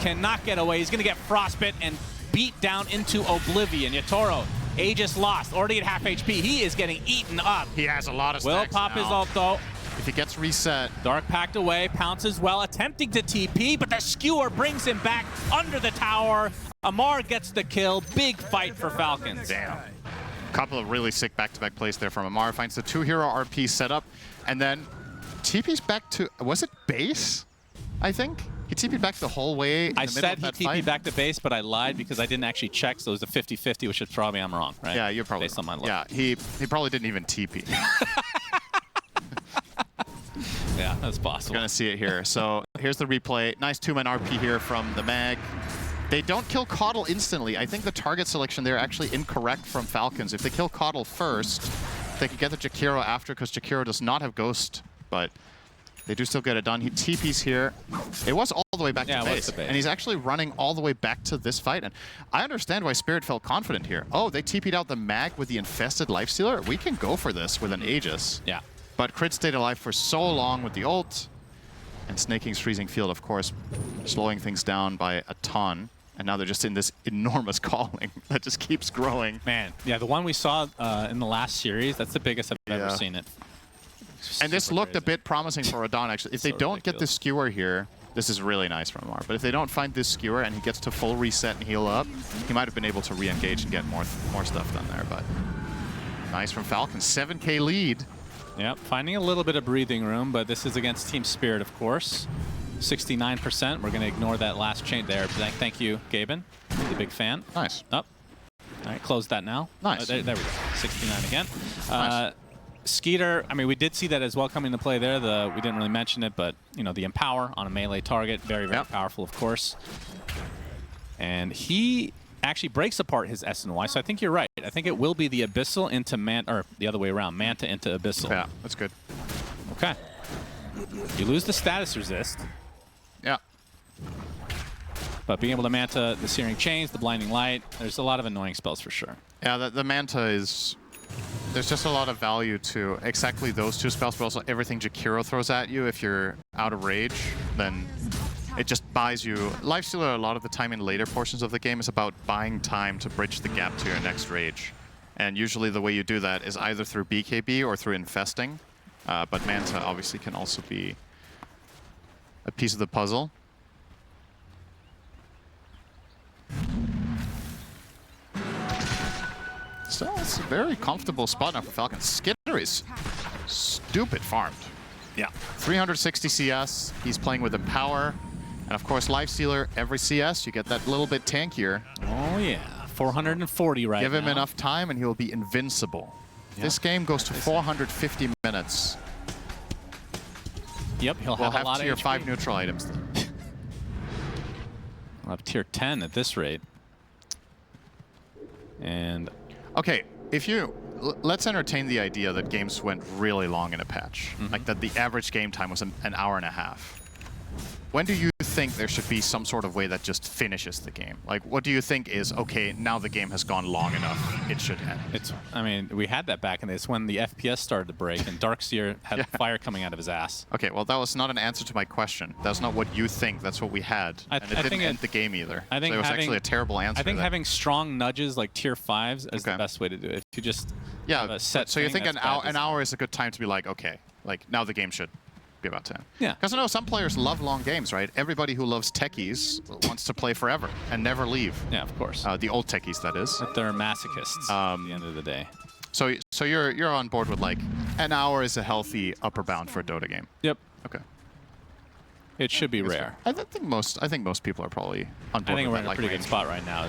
cannot get away. He's going to get Frostbit and beat down into oblivion. Yatoro, Aegis lost. Already at half HP. He is getting eaten up. He has a lot of Will stacks pop now. his ult, though. If he gets reset. Dark packed away, pounces well, attempting to TP, but the skewer brings him back under the tower. Amar gets the kill. Big fight for Falcons. Damn. Couple of really sick back-to-back plays there from Amar. Finds the 2-hero RP setup, and then TP's back to, was it base? I think? He TP'd back the whole way in the middle of that he TP'd fight. back to base, but I lied because I didn't actually check, so it was a 50-50, which is probably I'm wrong, right? Yeah, you're probably based on my luck. Yeah, he probably didn't even TP. Yeah, that's possible. We're gonna see it here. So here's the replay. Nice 2-man RP here from the Mag. They don't kill Coddle instantly. I think the target selection there actually incorrect from Falcons. If they kill Coddle first, they could get the Jakiro after, because Jakiro does not have Ghost, but they do still get it done. He TPs here. It was all the way back to base, and he's actually running all the way back to this fight. And I understand why Spirit felt confident here. Oh, they TP'd out the Mag with the Infested Lifestealer? We can go for this with an Aegis. Yeah. But Crit stayed alive for so long with the ult. And Snake King's Freezing Field, of course, slowing things down by a ton. And now they're just in this enormous calling that just keeps growing. Man, yeah, the one we saw in the last series, that's the biggest I've ever seen it. And this looked a bit promising for Radon, actually. If they don't get this skewer here, this is really nice from Amar. But if they don't find this skewer and he gets to full reset and heal up, he might have been able to re-engage and get more stuff done there. But nice from Falcons. 7K lead. Yep, finding a little bit of breathing room, but this is against Team Spirit, of course. 69%. We're going to ignore that last change there. Thank you, Gaimin. The big fan. Nice. Up. All right, close that now. Nice. There we go. 69 again. Nice. Skeeter, I mean, we did see that as well coming into play there. We didn't really mention it, but, you know, the Empower on a melee target, very, very powerful, of course. And he actually breaks apart his SNY, so I think you're right. I think it will be the Abyssal into Manta, or the other way around, Manta into Abyssal. Yeah, that's good. Okay. You lose the status resist. Yeah. But being able to Manta the Searing Chains, the Blinding Light, there's a lot of annoying spells for sure. Yeah, the Manta is... There's just a lot of value to exactly those two spells, but also everything Jakiro throws at you. If you're out of rage, then it just buys you... Lifestealer, a lot of the time in later portions of the game, is about buying time to bridge the gap to your next rage. And usually the way you do that is either through BKB or through infesting. But Manta obviously can also be a piece of the puzzle. So it's a very comfortable spot now for Falcons. Skitter is stupid farmed. Yeah. 360 CS. He's playing with Empower. And of course, Lifestealer, every CS, you get that little bit tankier. Oh, yeah. 440 right now. Give him enough time and he'll be invincible. Yeah. This game goes to 450 minutes. Yep, he'll have a lot of tier HP. 5 neutral items. We'll have tier 10 at this rate. And... Okay, if you... Let's entertain the idea that games went really long in a patch. Like that the average game time was an hour and a half. When do you think there should be some sort of way that just finishes the game? Like, what do you think is, okay, now the game has gone long enough, it should end? I mean, we had that back in this when the FPS started to break and Darkseer had fire coming out of his ass. Okay, well, that was not an answer to my question. That's not what you think. That's what we had. And it didn't end the game either. I think so it was actually a terrible answer. I think having strong nudges like tier 5s is the best way to do it. If you just have a set so you thing, think an hour is a good time to be like, okay, like now the game should be about 10. Yeah. Because I know some players love long games, right? Everybody who loves techies wants to play forever and never leave. Yeah, of course. The old techies, that is. But they're masochists at the end of the day. So you're on board with like an hour is a healthy upper bound for a Dota game. Yep. Okay. It should be rare. I think most people are probably on board. I think with we're in a pretty range. good spot right now.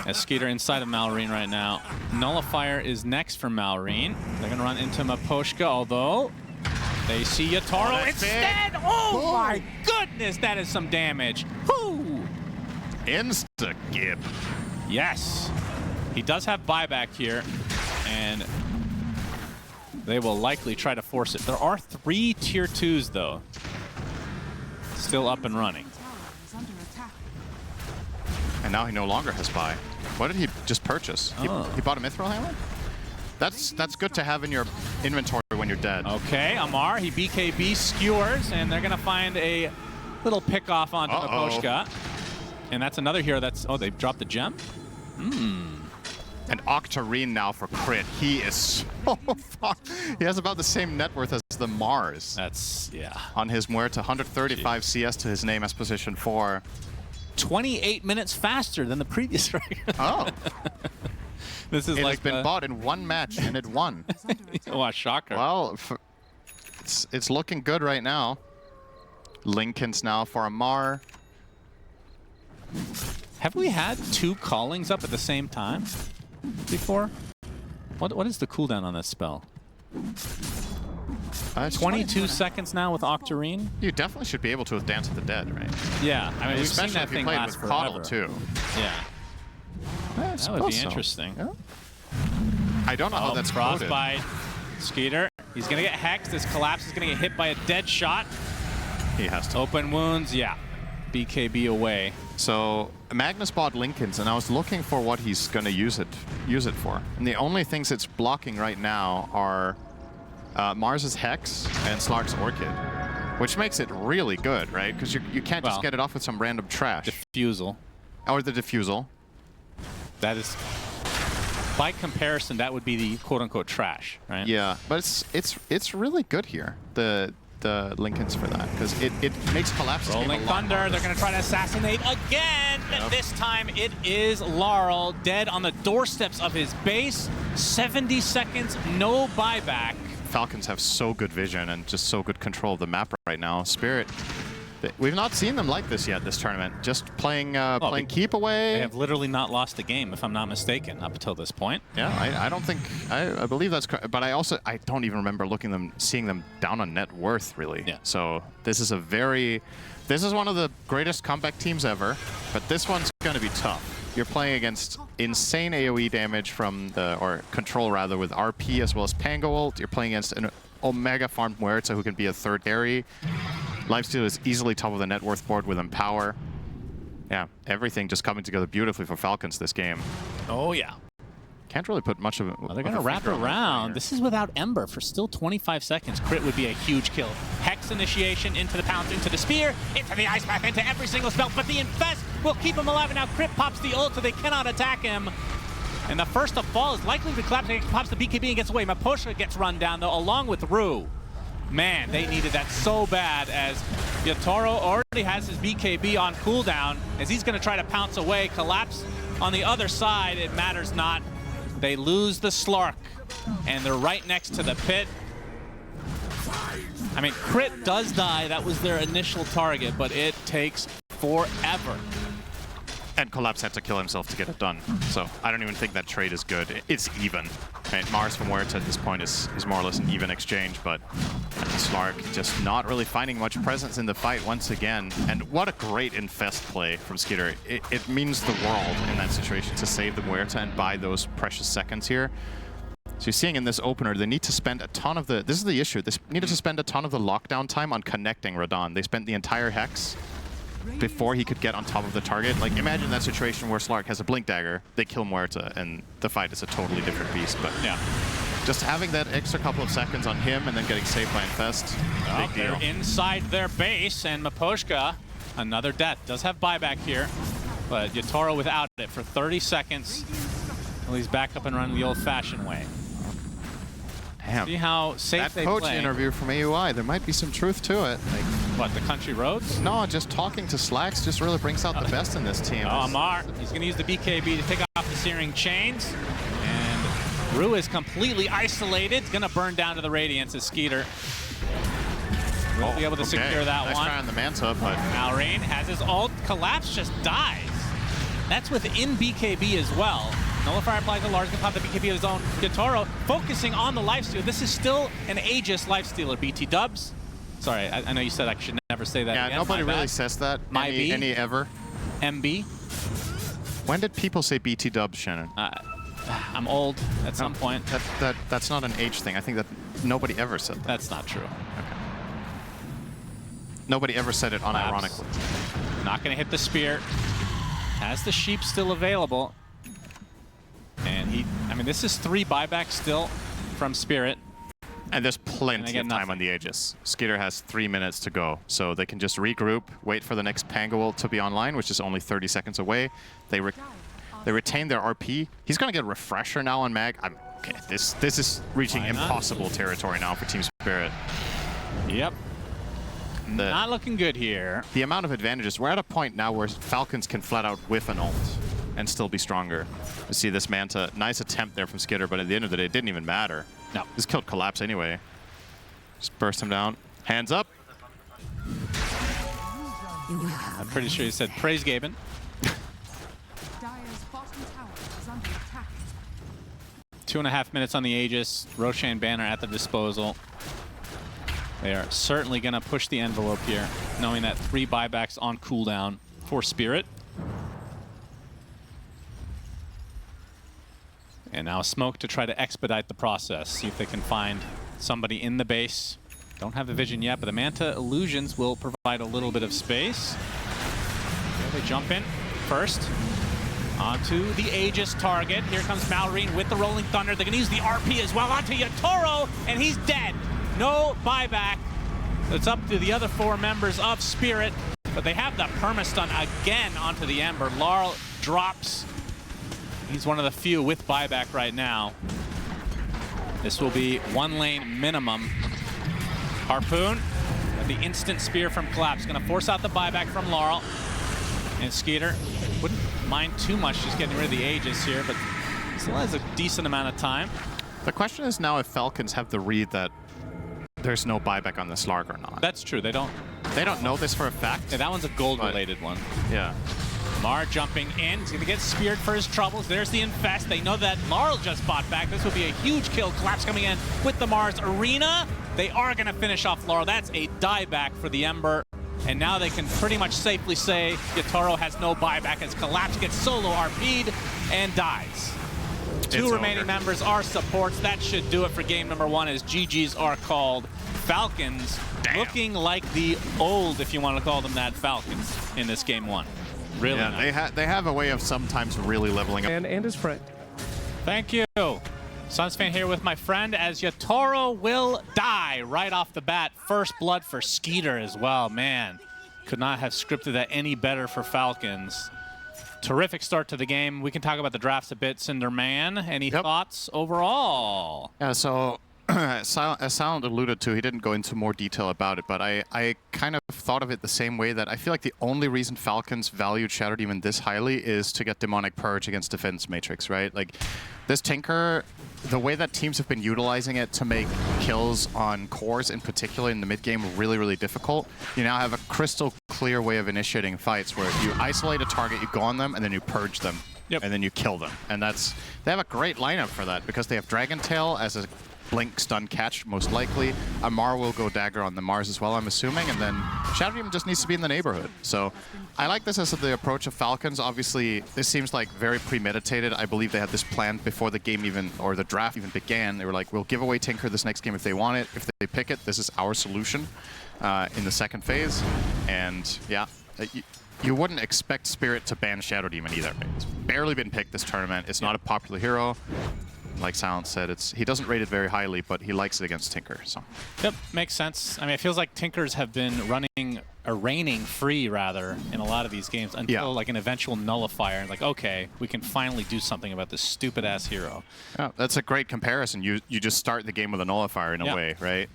As Skeeter inside of Malrine right now. Nullifier is next for Malrine. They're gonna run into Maposhka, although they see Yatoro instead. Oh my goodness, that is some damage. Whoo! Insta-gib. Yes. He does have buyback here, and they will likely try to force it. There are 3 tier 2s though, still up and running. And now he no longer has buy. What did he just purchase? He bought a Mithril Hammer? That's good to have in your inventory when you're dead. Okay, Amar, he BKB skewers, and they're going to find a little pick off onto Maposhka. And that's another hero that's... Oh, they've dropped the gem? And Octarine now for crit. He is so far. He has about the same net worth as the Mars. That's, yeah. On his Muerta, 135 CS to his name as position 4. 28 minutes faster than the previous record. Oh. This is it like has been bought in 1 match and it won. Wow, shocker. Well, it's looking good right now. Lincoln's now for Amar. Have we had 2 callings up at the same time before? What is the cooldown on this spell? 22 seconds now with Octarine. You definitely should be able to with Dance of the Dead, right? Yeah, I mean, we've especially seen that if you thing played last with Coddle forever. too. Yeah. That would be interesting. Yeah. I don't know how that's coded. Frostbite. Skeeter. He's going to get hexed. This collapse is going to get hit by a dead shot. He has to. Open wounds, yeah. BKB away. So Magnus bought Lincoln's, and I was looking for what he's going to use it for. And the only things it's blocking right now are Mars's Hex and Slark's Orchid, which makes it really good, right? Because you can't just get it off with some random trash. Diffusal. Or the Diffusal. That is, by comparison, that would be the quote-unquote trash, right? Yeah, but it's really good here. The Lincoln's for that, because it makes collapse. Rolling Thunder, they're going to try to assassinate again. Yep. This time it is Laurel, dead on the doorsteps of his base. 70 seconds, no buyback. Falcons have so good vision and just so good control of the map right now. Spirit, we've not seen them like this yet this tournament. Just playing keep away. They have literally not lost a game, if I'm not mistaken, up until this point. Yeah, I don't think, I believe that's correct. But I don't even remember seeing them down on net worth, really. Yeah. So this is one of the greatest comeback teams ever, but this one's going to be tough. You're playing against insane AoE damage or control rather, with RP as well as Pango ult. You're playing against an Omega farmed Muerta who can be a third carry. Lifesteal is easily top of the net worth board with Empower. Yeah, everything just coming together beautifully for Falcons this game. Oh, yeah. Can't really put much of it. Well, they're going to wrap around. This is without Ember for still 25 seconds. Crit would be a huge kill. Hex initiation into the pounce, into the spear, into the ice path, into every single spell. But the Infest will keep him alive. And now Crit pops the ult so they cannot attack him. And the first to fall is likely to collapse. He pops the BKB and gets away. Maposhka gets run down, though, along with Rue. Man, they needed that so bad, as Yatoro already has his BKB on cooldown, as he's going to try to pounce away. Collapse on the other side. It matters not. They lose the Slark, and they're right next to the pit. I mean, Crit does die. That was their initial target, but it takes forever. And Collapse had to kill himself to get it done. So I don't even think that trade is good. It's even. Right? Mars from Muerta at this point is more or less an even exchange, but Slark just not really finding much presence in the fight once again. And what a great Infest play from Skeeter. It means the world in that situation to save the Muerta and buy those precious seconds here. So you're seeing in this opener, they need to spend a ton of the... This is the issue. They needed to spend a ton of the lockdown time on connecting Radon. They spent the entire Hex before he could get on top of the target. Like, imagine that situation where Slark has a Blink Dagger, they kill Muerta, and the fight is a totally different beast. But yeah, just having that extra couple of seconds on him and then getting saved by Infest, big deal. They're inside their base, and Miposhka, another death, does have buyback here, but Yatoro without it for 30 seconds. Well, he's back up and running the old-fashioned way. Damn. See how safe they play. That coach interview from AUI, there might be some truth to it. Like, what, the country roads? No, just talking to Slacks just really brings out the best in this team. Oh, Amar, he's going to use the BKB to take off the Searing Chains. And Rue is completely isolated. Going to burn down to the Radiance as Skeeter will be able to secure that nice one. Try on the Manta, but Malrain has his ult. Collapse just dies. That's within BKB as well. Nullifier applies to Lars, can pop the BKB of his own. Yatoro focusing on the lifesteal. This is still an Aegis lifestealer. BT dubs. Sorry, I know you said I should never say that again. Yeah, nobody really says that. Any ever. MB. When did people say BT dubs, Shannon? I'm old at some point. That's not an age thing. I think that nobody ever said that. That's not true. Okay. Nobody ever said it unironically. Not going to hit the spear. Has the sheep still available. And I mean, this is 3 buybacks still from Spirit. And there's plenty of time on the Aegis. Skeeter has 3 minutes to go, so they can just regroup, wait for the next Pango ult to be online, which is only 30 seconds away. They retain their RP. He's going to get a refresher now on Mag. Okay, this is reaching impossible territory now for Team Spirit. Yep. Not looking good here. The amount of advantages. We're at a point now where Falcons can flat out whiff an ult and still be stronger. You see this Manta. Nice attempt there from Skitter, but at the end of the day, it didn't even matter. No. This killed Collapse anyway. Just burst him down. Hands up. I'm pretty sure he said, praise Gaimin. 2.5 minutes on the Aegis. Roshan Banner at the disposal. They are certainly going to push the envelope here, knowing that 3 buybacks on cooldown for Spirit. And now Smoke to try to expedite the process. See if they can find somebody in the base. Don't have the vision yet, but the Manta Illusions will provide a little bit of space. Okay, they jump in first. Onto the Aegis target. Here comes Malrain with the Rolling Thunder. They're going to use the RP as well onto Yatoro, and he's dead. No buyback. It's up to the other 4 members of Spirit, but they have the permastun again onto the Ember. Laurel drops. He's one of the few with buyback right now. This will be 1 lane minimum. Harpoon, the instant spear from Collapse, gonna force out the buyback from Laurel. And Skeeter wouldn't mind too much just getting rid of the Aegis here, but still has a decent amount of time. The question is now if Falcons have the read that there's no buyback on the Slark or not. That's true. They don't know this for a fact. Yeah, that one's a gold-related one. Yeah. Mar jumping in. He's going to get speared for his troubles. There's the Infest. They know that Laurel just bought back. This will be a huge kill. Collapse coming in with the Mars Arena. They are going to finish off Laurel. That's a dieback for the Ember. And now they can pretty much safely say Yatoro has no buyback as Collapse gets solo RP'd and dies. 2 remaining members are supports. That should do it for game number 1 as GGs are called. Falcons looking like the old, if you want to call them that, Falcons in this game 1. Really nice. They have a way of sometimes really leveling up. And his friend. Thank you. Sunsfan here with my friend as Yatoro will die right off the bat. First blood for Skeeter as well. Man, could not have scripted that any better for Falcons. Terrific start to the game. We can talk about the drafts a bit. Cinderman, any thoughts overall? Yeah, so as Silent alluded to, he didn't go into more detail about it, but I kind of thought of it the same way that I feel like the only reason Falcons valued Shadow Demon this highly is to get Demonic Purge against Defense Matrix, right? Like, this Tinker, the way that teams have been utilizing it to make kills on cores, in particular in the mid-game, really, really difficult. You now have a crystal clear way of initiating fights where you isolate a target, you go on them, and then you purge them, and then you kill them. And they have a great lineup for that because they have Dragon Tail as a blink, stun, catch, most likely. Amar will go dagger on the Mars as well, I'm assuming, and then Shadow Demon just needs to be in the neighborhood. So I like this as the approach of Falcons. Obviously, this seems like very premeditated. I believe they had this planned before the game even, or the draft even began. They were like, we'll give away Tinker this next game if they want it. If they pick it, this is our solution in the second phase. And yeah, you wouldn't expect Spirit to ban Shadow Demon either. It's barely been picked this tournament. It's not a popular hero. Like Silence said, he doesn't rate it very highly, but he likes it against Tinker. So. Yep, makes sense. I mean, it feels like Tinkers have been reigning free, rather, in a lot of these games until like an eventual nullifier. And like, okay, we can finally do something about this stupid-ass hero. Yeah, that's a great comparison. You just start the game with a nullifier in a way, right?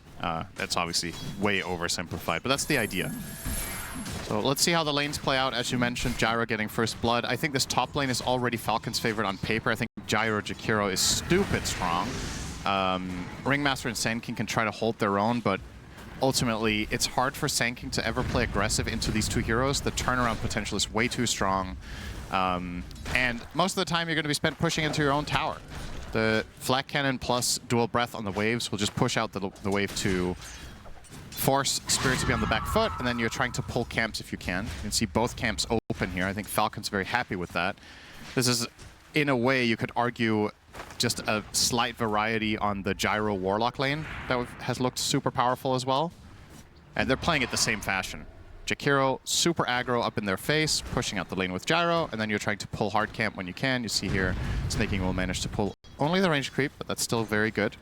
That's obviously way oversimplified, but that's the idea. So let's see how the lanes play out. As you mentioned, Gyro getting first blood. I think this top lane is already Falcon's favorite on paper. I think Gyro Jakiro is stupid strong. Ringmaster and Sand King can try to hold their own, but ultimately it's hard for Sand King to ever play aggressive into these two heroes. The turnaround potential is way too strong. And most of the time you're going to be spent pushing into your own tower. The Flak Cannon plus Dual Breath on the waves will just push out the wave to force Spirit to be on the back foot, and then you're trying to pull camps if you can. You can see both camps open here. I think Falcon's very happy with that. This is, in a way, you could argue just a slight variety on the Gyro Warlock lane that has looked super powerful as well. And they're playing it the same fashion. Jakiro, super aggro up in their face, pushing out the lane with Gyro, and then you're trying to pull hard camp when you can. You see here, Snaking will manage to pull only the range creep, but that's still very good.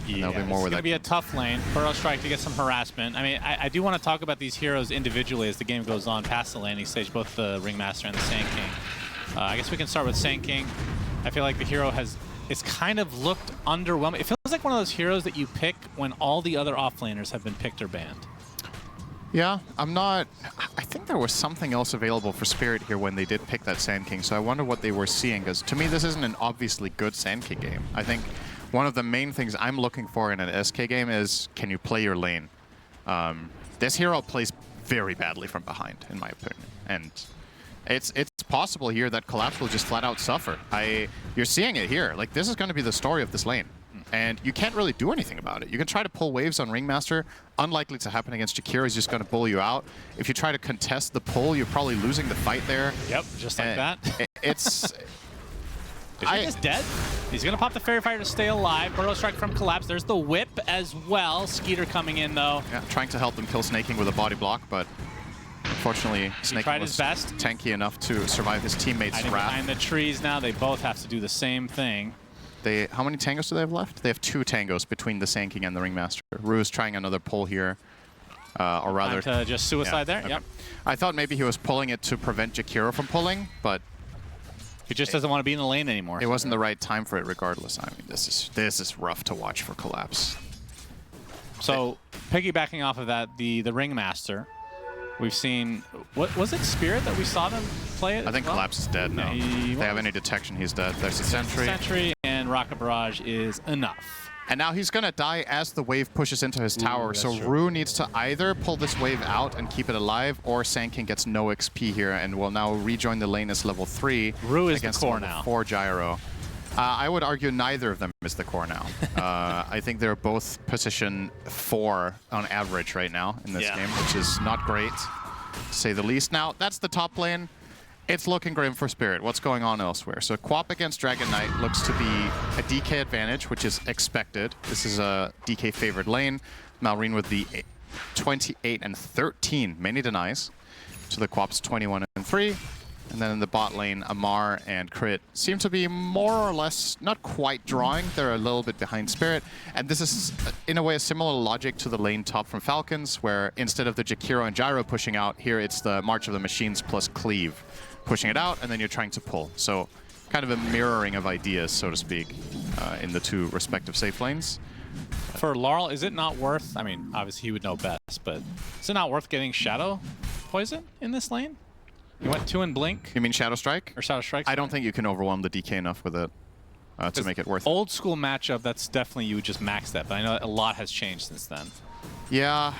Yeah, it's going to be a tough lane. Burrow Strike to get some harassment. I mean, I do want to talk about these heroes individually as the game goes on past the landing stage, both the Ringmaster and the Sand King. I guess we can start with Sand King. I feel like the hero it's kind of looked underwhelming. It feels like one of those heroes that you pick when all the other offlaners have been picked or banned. Yeah, I think there was something else available for Spirit here when they did pick that Sand King, so I wonder what they were seeing, because to me this isn't an obviously good Sand King game. I think one of the main things I'm looking for in an SK game is, can you play your lane? This hero plays very badly from behind, in my opinion. And it's possible here that Collapse will just flat out suffer. You're seeing it here. Like, this is going to be the story of this lane. And you can't really do anything about it. You can try to pull waves on Ringmaster. Unlikely to happen against Jakiro. He's just going to bull you out. If you try to contest the pull, you're probably losing the fight there. Yep, just like that. It's... Is he just dead? He's going to pop the Fairy Fire to stay alive. Burrow Strike from Collapse. There's the whip as well. Skeeter coming in, though. Yeah, trying to help them kill Snaking with a body block, but unfortunately, Snaking was tanky enough to survive his teammate's wrath. Behind the trees now, they both have to do the same thing. How many tangos do they have left? They have 2 tangos between the Sand King and the Ringmaster. Rue's trying another pull here. Or rather... Time to just suicide there? Okay. Yep. I thought maybe he was pulling it to prevent Jakiro from pulling, but... He just doesn't want to be in the lane anymore. It wasn't the right time for it regardless. I mean, this is rough to watch for Collapse. So, piggybacking off of that, the Ringmaster, we've seen... What was it, Spirit, that we saw them play it? I think Collapse is dead now. If they have any detection, he's dead. There's a Sentry. Sentry and Rocket Barrage is enough. And now he's going to die as the wave pushes into his tower. So Rue needs to either pull this wave out and keep it alive, or Sand King gets no XP here and will now rejoin the lane as level 3. Rue is against the core level now. 4 Gyro. I would argue neither of them is the core now. I think they're both position 4 on average right now in this game, which is not great, to say the least. Now, that's the top lane. It's looking grim for Spirit. What's going on elsewhere? So Quap against Dragon Knight looks to be a DK advantage, which is expected. This is a DK favored lane. Malrine with the 28 and 13. Many denies. So the Quap's 21 and 3. And then in the bot lane, Amar and Crit seem to be more or less not quite drawing. They're a little bit behind Spirit. And this is, in a way, a similar logic to the lane top from Falcons, where instead of the Jakiro and Gyro pushing out, here it's the March of the Machines plus Cleave pushing it out, and then you're trying to pull. So kind of a mirroring of ideas, so to speak, in the 2 respective safe lanes. For Laurel, is it not worth, I mean, obviously he would know best, but is it not worth getting Shadow Poison in this lane? You went 2 in Blink. You mean Shadow Strike? Or Shadow Strike? I don't think you can overwhelm the DK enough with it to make it worth it. Old school matchup, that's definitely, you would just max that, but I know a lot has changed since then. Yeah,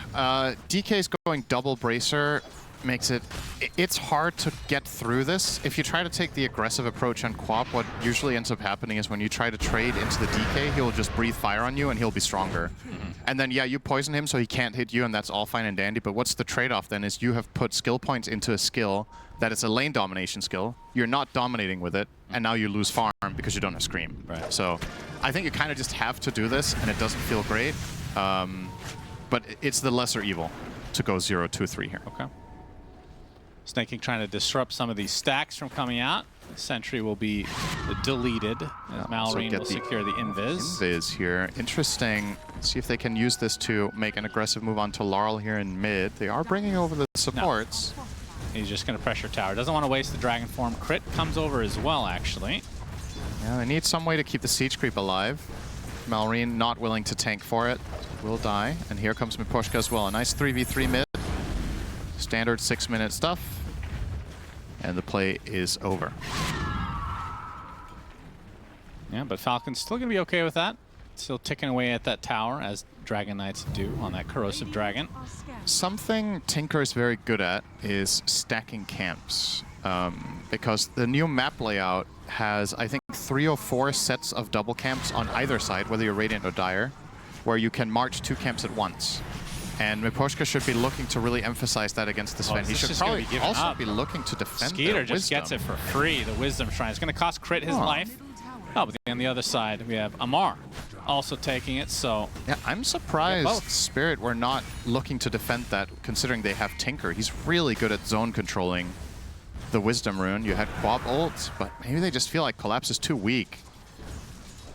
DK's going double Bracer. makes it... It's hard to get through this. If you try to take the aggressive approach on Quap, what usually ends up happening is when you try to trade into the DK, he'll just breathe fire on you and he'll be stronger. And then, yeah, you poison him so he can't hit you, and that's all fine and dandy. But what's the trade-off then is you have put skill points into a skill that is a lane domination skill. You're not dominating with it, and now you lose farm because you don't have Scream. Right. So I think you kind of just have to do this, and it doesn't feel great. But it's the lesser evil to go 0-2-3 here. Okay. Snaking trying to disrupt some of these stacks from coming out. Sentry will be deleted as Malrine will secure the invis. Invis here. Interesting. Let's see if they can use this to make an aggressive move onto Laurel here in mid. They are bringing over the supports. No. He's just going to pressure tower. Doesn't want to waste the Dragon Form. Crit comes over as well, actually. Yeah, they need some way to keep the siege creep alive. Malrine not willing to tank for it. Will die. And here comes Miposhka as well. A nice 3v3 mid. Standard 6-minute stuff. And the play is over. Yeah, but Falcons still going to be okay with that. Still ticking away at that tower, as Dragon Knights do on that Corrosive Dragon. Something Tinker is very good at is stacking camps. Because the new map layout has, I think, 3 or 4 sets of double camps on either side, whether you're Radiant or Dire, where you can march 2 camps at once. And Miposhka should be looking to really emphasize that against the Sven. He should probably also be looking to defend Skeeter just gets it for free, the Wisdom Shrine. It's going to cost Crit his life. Oh, but on the other side, we have Amar also taking it, so... Yeah, I'm surprised Spirit were not looking to defend that, considering they have Tinker. He's really good at zone controlling the Wisdom Rune. You had Quab ult, but maybe they just feel like Collapse is too weak.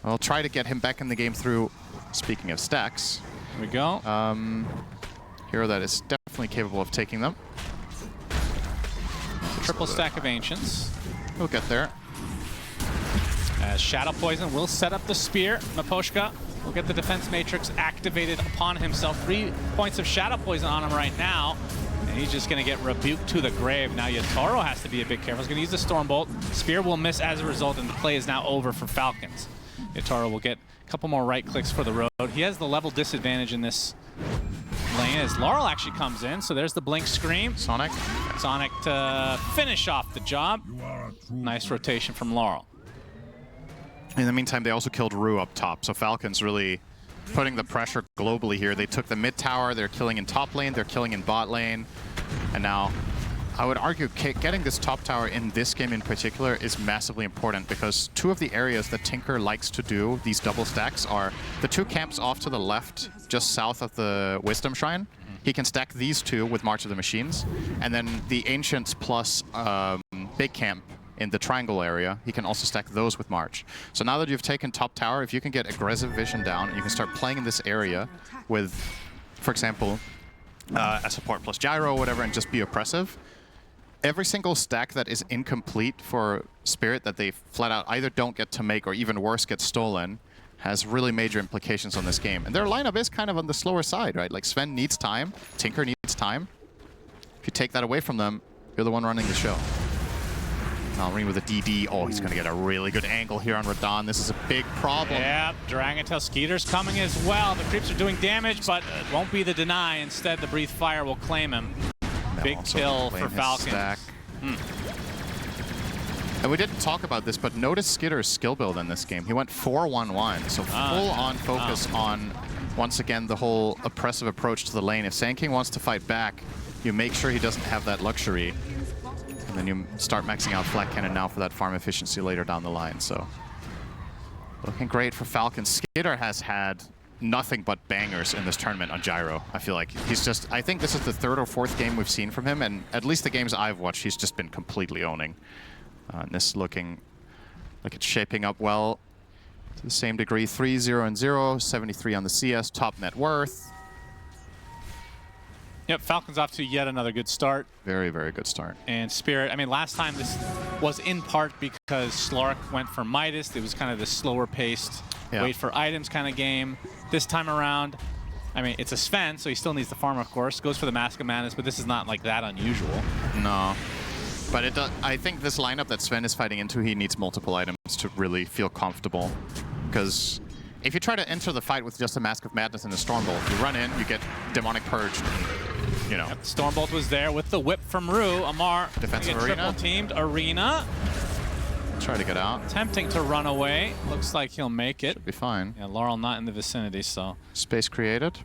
I'll try to get him back in the game through, speaking of stacks. Here we go. Hero that is definitely capable of taking them. Triple stack of Ancients. We'll get there. As Shadow Poison will set up the spear. Miposhka will get the defense matrix activated upon himself. 3 points of Shadow Poison on him right now. And he's just going to get rebuked to the grave. Now Yatoro has to be a bit careful. He's going to use the Stormbolt. Spear will miss as a result, and the play is now over for Falcons. Yatoro will get a couple more right clicks for the road. He has the level disadvantage in this lane as Laurel actually comes in. So there's the Blink Scream. Sonic. Sonic to finish off the job. Nice rotation from Laurel. In the meantime, they also killed Rue up top. So Falcons really putting the pressure globally here. They took the mid tower. They're killing in top lane. They're killing in bot lane. And now I would argue getting this top tower in this game in particular is massively important, because 2 of the areas that Tinker likes to do these double stacks are the 2 camps off to the left, just south of the Wisdom Shrine. He can stack these 2 with March of the Machines, and then the Ancients plus big camp in the triangle area, he can also stack those with March. So now that you've taken top tower, if you can get aggressive vision down, and you can start playing in this area with, for example, a support plus gyro or whatever, and just be oppressive, every single stack that is incomplete for Spirit that they flat out either don't get to make or even worse get stolen has really major implications on this game. And their lineup is kind of on the slower side, right? Like Sven needs time, Tinker needs time. If you take that away from them, you're the one running the show. Malrine with a DD. Oh, he's going to get a really good angle here on Radon. This is a big problem. Yeah, Dragon Tail Skeeter's coming as well. The creeps are doing damage, but it won't be the deny. Instead, the Breathe Fire will claim him. Big kill for Falcons. And we didn't talk about this, but notice Skitter's skill build in this game. He went 4-1-1, so full-on focus on, once again, the whole oppressive approach to the lane. If Sand King wants to fight back, you make sure he doesn't have that luxury. And then you start maxing out Flak Cannon now for that farm efficiency later down the line. So looking great for Falcons. Skitter has had nothing but bangers in this tournament on Gyro. I feel like he's just, I think this is the 3rd or 4th game we've seen from him, and at least the games I've watched, he's just been completely owning. And this looking like it's shaping up well to the same degree. 3-0-0, 73 on the CS, top net worth. Yep, Falcons off to yet another good start. Very, very good start. And Spirit, I mean, last time this was in part because Slark went for Midas. It was kind of the slower paced, wait for items kind of game. This time around, I mean, it's a Sven, so he still needs the farm, of course. Goes for the Mask of Madness, but this is not like that unusual. No. But it does, I think this lineup that Sven is fighting into, he needs multiple items to really feel comfortable. Because if you try to enter the fight with just a Mask of Madness and a Stormbolt, you run in, you get Demonic Purged, you know. Yep, Stormbolt was there with the whip from Rue. Amar defensive arena. Triple teamed Arena. Try to get out. Attempting to run away. Looks like he'll make it. Should be fine. Yeah, Laurel not in the vicinity, so. Space created.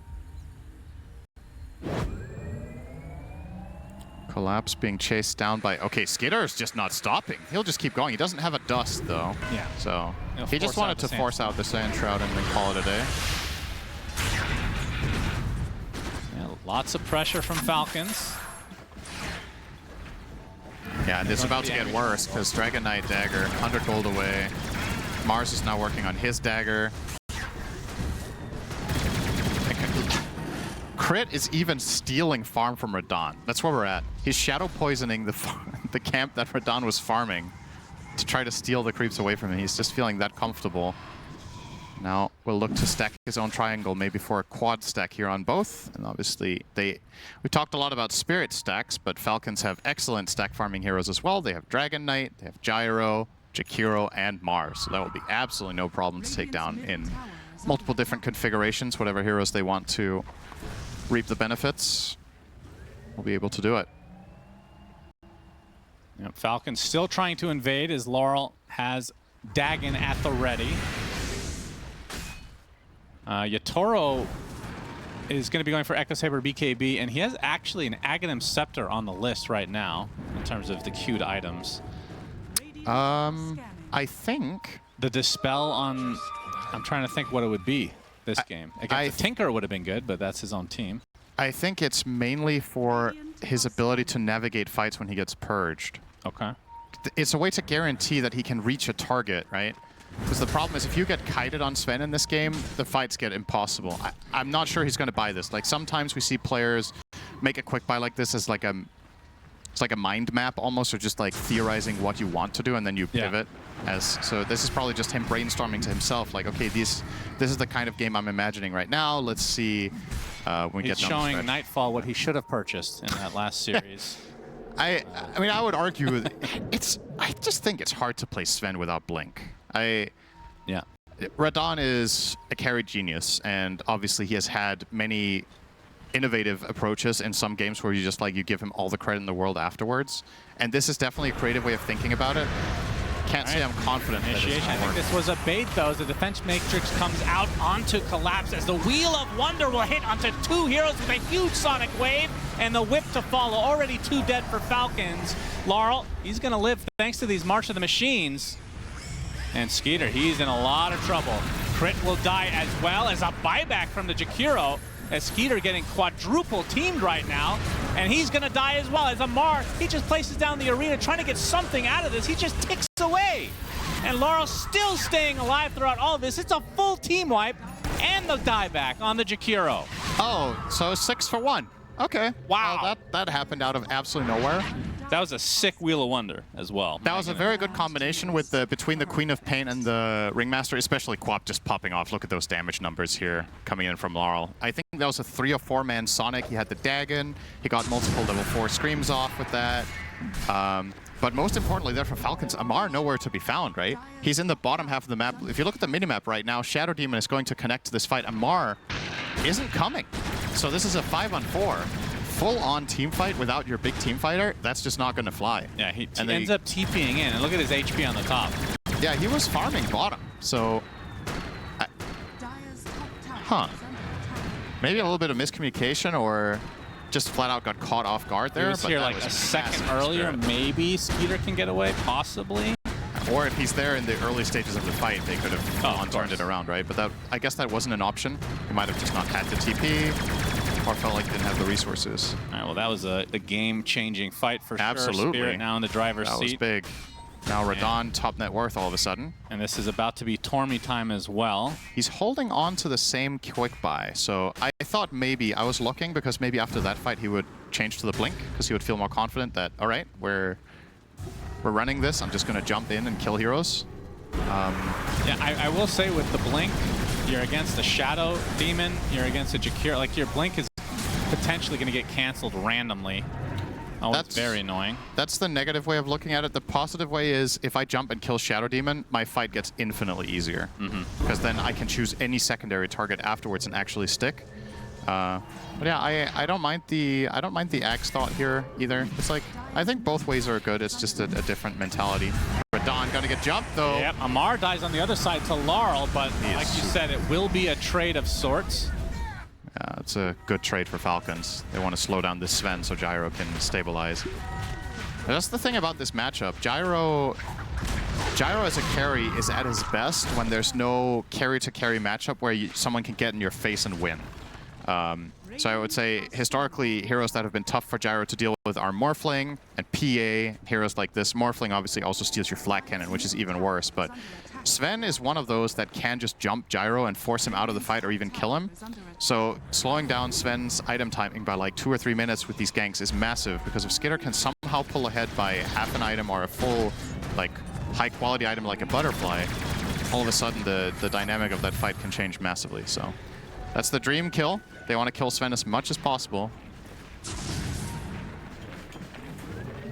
Collapse being chased down by... Okay, Skitter is just not stopping. He'll just keep going. He doesn't have a dust, though. Yeah. So He'll he just wanted to force out the Sand Shroud and then call it a day. Yeah, lots of pressure from Falcons. Yeah, and it's about to get worse because Dragon Knight Dagger, 100 gold away. Mars is now working on his dagger. Crit is even stealing farm from Radon. That's where we're at. He's shadow poisoning the camp that Radon was farming to try to steal the creeps away from him. He's just feeling that comfortable. Now we'll look to stack his own triangle, maybe for a quad stack here on both. And obviously, we talked a lot about spirit stacks, but Falcons have excellent stack farming heroes as well. They have Dragon Knight, they have Gyro, Jakiro, and Mars. So that will be absolutely no problem to take down in multiple different configurations, whatever heroes they want to reap the benefits. We'll be able to do it. Yep, Falcons still trying to invade as Laurel has Dagon at the ready. Yatoro is going to be going for Echo Saber BKB, and he has actually an Aghanim Scepter on the list right now in terms of the queued items. I think the Dispel on... I'm trying to think what it would be this game. Against the Tinker would have been good, but that's his own team. I think it's mainly for his ability to navigate fights when he gets purged. Okay. It's a way to guarantee that he can reach a target, right? Because the problem is if you get kited on Sven in this game, the fights get impossible. I'm not sure he's going to buy this. Like sometimes we see players make a quick buy like this as like a... It's like a mind map almost, or just like theorizing what you want to do and then you pivot. So this is probably just him brainstorming to himself, like, okay, this is the kind of game I'm imagining right now. Let's see when we get down the showing stretch. Nightfall what he should have purchased in that last series. I mean, I would argue I just think it's hard to play Sven without Blink. Radon is a carry genius, and obviously he has had many innovative approaches in some games where you give him all the credit in the world afterwards. And this is definitely a creative way of thinking about it. Can't say I'm confident that it's I think this was a bait, though, as the defense matrix comes out onto Collapse, as the Wheel of Wonder will hit onto two heroes with a huge sonic wave, and the whip to follow. Already 2 dead for Falcons. Laurel, he's going to live thanks to these March of the Machines. And Skeeter, he's in a lot of trouble. Crit will die as well as a buyback from the Jakiro, as Skeeter getting quadruple teamed right now. And he's going to die as well as Amar. He just places down the arena trying to get something out of this. He just ticks away. And Laurel still staying alive throughout all of this. It's a full team wipe and the dieback on the Jakiro. Oh, so 6 for 1. Okay. Wow. Well, that happened out of absolutely nowhere. That was a sick Wheel of Wonder as well. That was a very good combination with between the Queen of Pain and the Ringmaster, especially Quap just popping off. Look at those damage numbers here coming in from Laurel. I think that was a 3 or 4 man Sonic. He had the Dagon. He got multiple level 4 screams off with that. But most importantly there for Falcons, Amar nowhere to be found, right? He's in the bottom half of the map. If you look at the minimap right now, Shadow Demon is going to connect to this fight. Amar isn't coming. So this is a 5-on-4. Full-on team fight without your big team fighter, that's just not going to fly. Yeah, he ends up TPing in, and look at his HP on the top. Yeah, he was farming bottom, so... Maybe a little bit of miscommunication, or just flat-out got caught off guard there. He was here like a second earlier, maybe Skeeter can get away, possibly. Or if he's there in the early stages of the fight, they could have turned it around, right? But I guess that wasn't an option. He might have just not had the TP. Or felt like he didn't have the resources. All right, well, that was a game-changing fight for Absolutely. sure. Spirit now in the driver's seat. That was big. Now Radon, top net worth all of a sudden. And this is about to be Tormy time as well. He's holding on to the same quick buy. So I thought maybe, I was looking because maybe after that fight he would change to the Blink because he would feel more confident that, all right, we're running this. I'm just going to jump in and kill heroes. Yeah, I will say with the Blink, you're against a Shadow Demon, you're against a Jakiro. Like, your Blink is potentially going to get canceled randomly. Oh, that's very annoying. That's the negative way of looking at it. The positive way is if I jump and kill Shadow Demon, my fight gets infinitely easier. Because then I can choose any secondary target afterwards and actually stick. But yeah, I don't mind the axe thought here either. It's like I think both ways are good. It's just a different mentality. Radahn gonna get jumped though. Yep, Amar dies on the other side to Laurel, but like you said, it will be a trade of sorts. Yeah, it's a good trade for Falcons. They want to slow down this Sven so Gyro can stabilize. That's the thing about this matchup. Gyro as a carry is at his best when there's no carry-to-carry matchup where someone can get in your face and win. So I would say historically heroes that have been tough for Gyro to deal with are Morphling and PA. Heroes like this. Morphling obviously also steals your Flak Cannon, which is even worse. But Sven is one of those that can just jump Gyro and force him out of the fight or even kill him. So slowing down Sven's item timing by like 2 or 3 minutes with these ganks is massive, because if Skitter can somehow pull ahead by half an item or a full like high quality item like a butterfly, all of a sudden the dynamic of that fight can change massively. So that's the dream kill. They want to kill Sven as much as possible.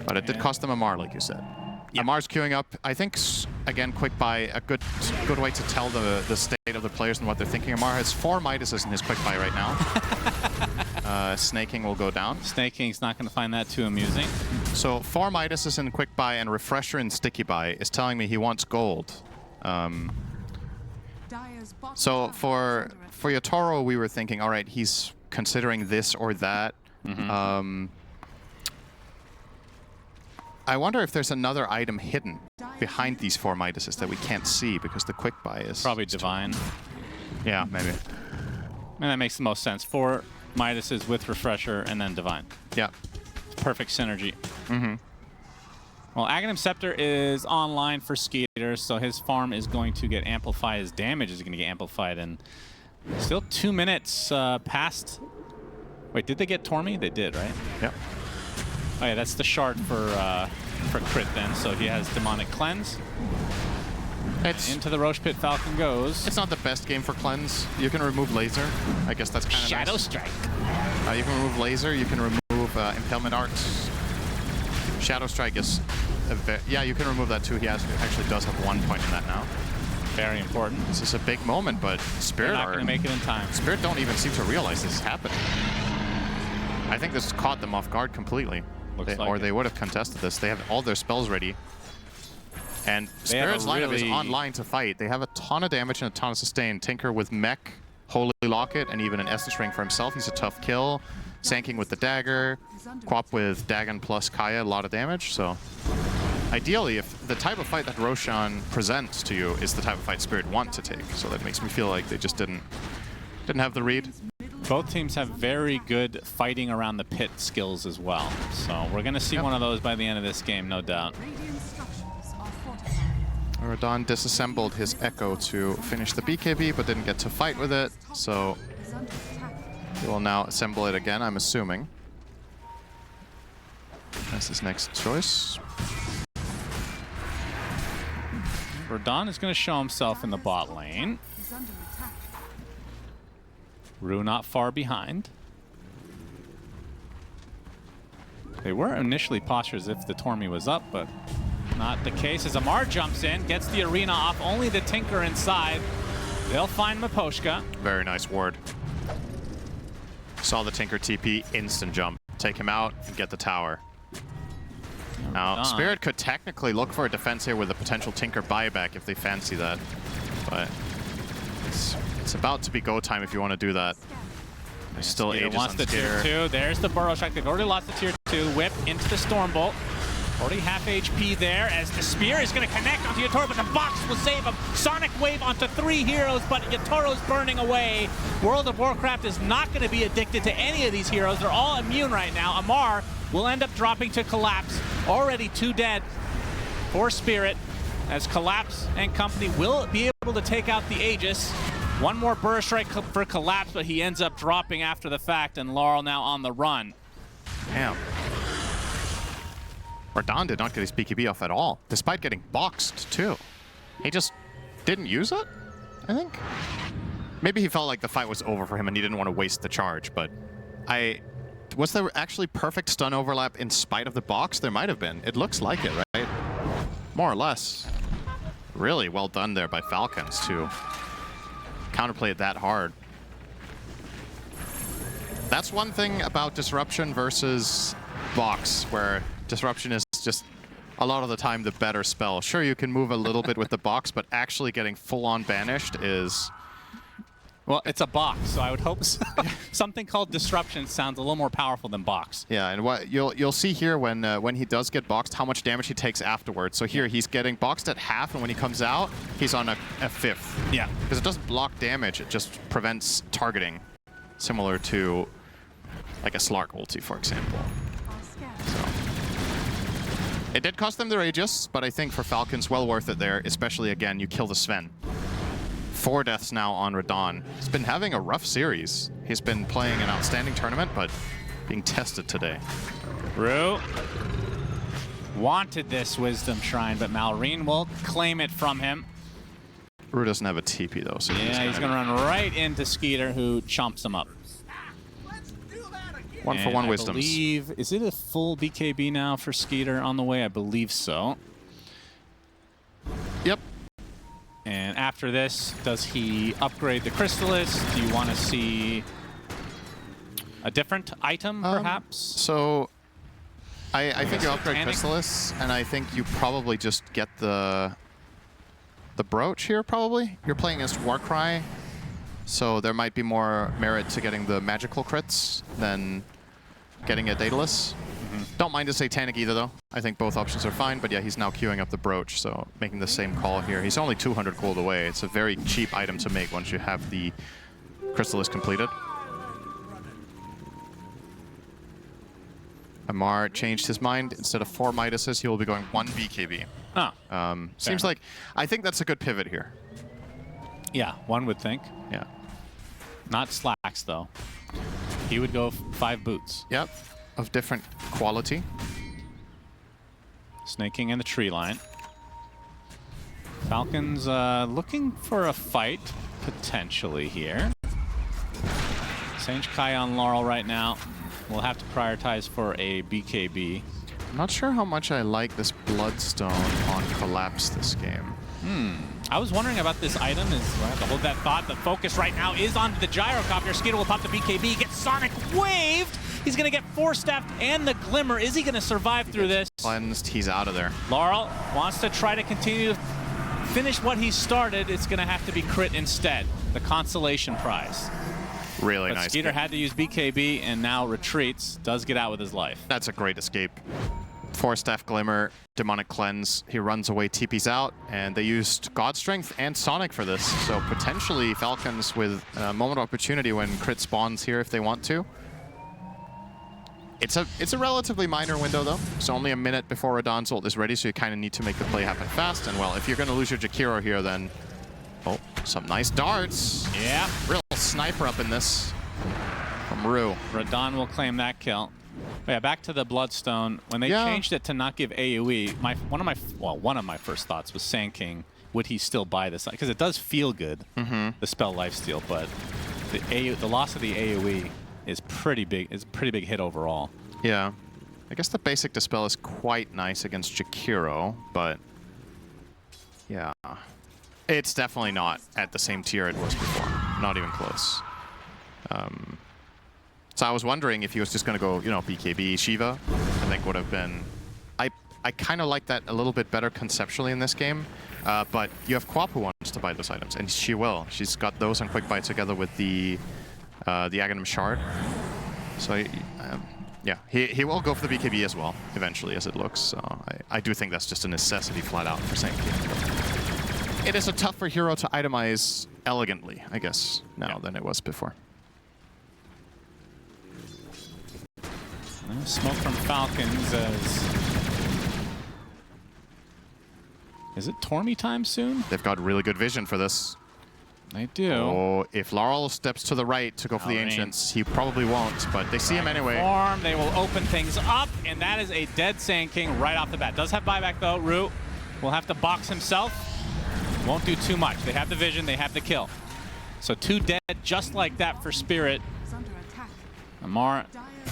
But it did cost them Amar, like you said. Yep. Amar's queuing up. I think, again, quick buy, a good way to tell the state of the players and what they're thinking. Amar has 4 Midases in his quick buy right now. Snaking will go down. Snaking's not going to find that too amusing. So 4 Midases in quick buy and Refresher in sticky buy is telling me he wants gold. So for Yotaro, we were thinking, all right, he's considering this or that. I wonder if there's another item hidden behind these 4 Midases that we can't see because the quick buy is... Probably Divine. Yeah, maybe. And that makes the most sense. 4 Midases with Refresher and then Divine. Yeah. Perfect synergy. Well, Aghanim Scepter is online for Skeeter, so his farm is going to get amplified. His damage is going to get amplified, and still 2 minutes past... Wait, did they get Tormy? They did, right? Yep. Oh yeah, that's the shard for crit then, so he has Demonic Cleanse. Into the Roche Pit Falcon goes. It's not the best game for Cleanse. You can remove Laser. I guess that's kind of Shadow nice. Strike. You can remove Laser, you can remove Impalement Arts. Shadow Strike is... yeah, you can remove that too. He actually does have 1 point in that now. Very important. This is a big moment, but Spirit They're not going to make it in time. Spirit don't even seem to realize this is happening. I think this caught them off guard completely. Or they would have contested this. They have all their spells ready. And Spirit's lineup is online to fight. They have a ton of damage and a ton of sustain. Tinker with Mech, Holy Locket, and even an Essence Ring for himself. He's a tough kill. Sanking with the Dagger. Quap with Dagon plus Kaya, a lot of damage. So ideally, if the type of fight that Roshan presents to you is the type of fight Spirit want to take. So that makes me feel like they just didn't have the read. Both teams have very good fighting around the pit skills as well. So we're going to see one of those by the end of this game, no doubt. Radahn disassembled his Echo to finish the BKB, but didn't get to fight with it. So he will now assemble it again, I'm assuming. That's his next choice. Radahn is going to show himself in the bot lane. Rue not far behind. They were initially postured as if the Tormy was up, but not the case. As Amar jumps in, gets the arena off, only the Tinker inside. They'll find Miposhka. Very nice ward. Saw the Tinker TP, instant jump. Take him out and get the tower. Now, Spirit could technically look for a defense here with a potential Tinker buyback if they fancy that, but it's about to be go time if you want to do that. There's still ages wants on the Skitter. tier 2. There's the Burrow Strike. They've already lost the tier 2. Whip into the Stormbolt. Already half HP there as the Spear is going to connect onto Yotaro, but the box will save him. Sonic Wave onto 3 heroes, but Yotaro's burning away. World of Warcraft is not going to be addicted to any of these heroes. They're all immune right now. Amar will end up dropping to Collapse. Already 2 dead for Spirit, as Collapse and company will be able to take out the Aegis. One more Burst Strike for Collapse, but he ends up dropping after the fact, and Laurel now on the run. Damn. Radahn did not get his BKB off at all, despite getting boxed too. He just didn't use it, I think. Maybe he felt like the fight was over for him and he didn't want to waste the charge, but Was there actually perfect stun overlap in spite of the box? There might have been. It looks like it, right? More or less. Really well done there by Falcons to counterplay it that hard. That's one thing about Disruption versus box, where Disruption is just a lot of the time the better spell. Sure, you can move a little bit with the box, but actually getting full-on banished is... Well, it's a box, so I would hope so. Something called Disruption sounds a little more powerful than box. Yeah, and what you'll see here when he does get boxed, how much damage he takes afterwards. So here he's getting boxed at half, and when he comes out, he's on a fifth. Yeah, because it doesn't block damage; it just prevents targeting, similar to like a Slark ulti, for example. So it did cost them their Aegis, but I think for Falcons, well worth it there. Especially again, you kill the Sven. 4 deaths now on Radon. He's been having a rough series. He's been playing an outstanding tournament, but being tested today. Rue wanted this Wisdom Shrine, but Malrine will claim it from him. Rue doesn't have a TP though, so yeah, he's going to run right into Skeeter, who chomps him up. 1 for 1 Wisdoms. I believe, is it a full BKB now for Skeeter on the way? I believe so. Yep. And after this, does he upgrade the Chrysalis? Do you want to see a different item, perhaps? So, I think you upgrade Chrysalis, and I think you probably just get the brooch here, probably. You're playing against Warcry, so there might be more merit to getting the magical crits than getting a Daedalus. Don't mind a Satanic either, though. I think both options are fine, but yeah, he's now queuing up the brooch, so making the same call here. He's only 200 gold away. It's a very cheap item to make once you have the Chrysalis completed. Amar changed his mind. Instead of 4 Midases, he will be going 1 BKB. Oh. Seems like... I think that's a good pivot here. Yeah, one would think. Yeah. Not Slacks, though. He would go 5 boots. Yep. Of different quality. Snaking in the tree line. Falcons looking for a fight, potentially here. Sange Kai on Laurel right now. We'll have to prioritize for a BKB. I'm not sure how much I like this Bloodstone on Collapse this game. I was wondering about this item. We'll have to hold that thought. The focus right now is on the Gyrocopter. Skeeter will pop the BKB, gets Sonic waved. He's going to get 4-stepped and the Glimmer. Is he going to survive through this? Cleansed, he's out of there. Laurel wants to try to continue to finish what he started. It's going to have to be crit instead. The consolation prize. Really but nice. Skeeter had to use BKB and now retreats. Does get out with his life. That's a great escape. 4-staff Glimmer, Demonic Cleanse. He runs away, TP's out, and they used God Strength and Sonic for this. So potentially Falcons with a moment of opportunity when crit spawns here if they want to. It's a relatively minor window though. It's only a minute before Radon's ult is ready, so you kind of need to make the play happen fast. And well, if you're going to lose your Jakiro here, then oh, some nice darts. Yeah, real sniper up in this from Rue. Radon will claim that kill. But yeah, back to the Bloodstone. When they changed it to not give AoE, one of my first thoughts was Sand King. Would he still buy this? Because it does feel good, the spell lifesteal, but the loss of the AoE is pretty big. It's a pretty big hit overall. Yeah, I guess the basic dispel is quite nice against Jakiro, but yeah, it's definitely not at the same tier it was before. Not even close. So I was wondering if he was just going to go, you know, BKB Shiva. I think would have been... I kind of like that a little bit better conceptually in this game. But you have Quap who wants to buy those items, and she will. She's got those on Quick Buy together with the Aghanim Shard. So yeah, he will go for the BKB as well, eventually, as it looks. So I do think that's just a necessity flat out for Saint King. It is a tougher hero to itemize elegantly, I guess, now than it was before. Smoke from Falcons Is it Tormy time soon? They've got really good vision for this. They do. Oh, if Laurel steps to the right to go for the Ancients, he probably won't, but they see him anyway. They will open things up, and that is a dead Sand King right off the bat. Does have buyback though. Rue will have to box himself. Won't do too much. They have the vision, they have the kill. So 2 dead just like that for Spirit. Amar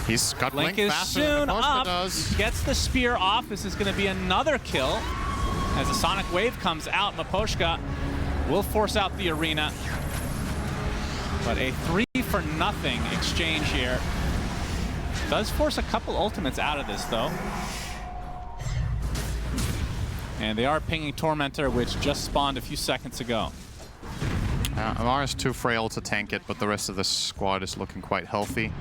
He's got Blink Blink is faster soon than Mosquito up. does. Gets the spear off. This is going to be another kill. As the Sonic Wave comes out, Miposhka will force out the arena. But a 3-for-0 exchange here. Does force a couple ultimates out of this, though. And they are pinging Tormentor, which just spawned a few seconds ago. Amar is too frail to tank it, but the rest of the squad is looking quite healthy.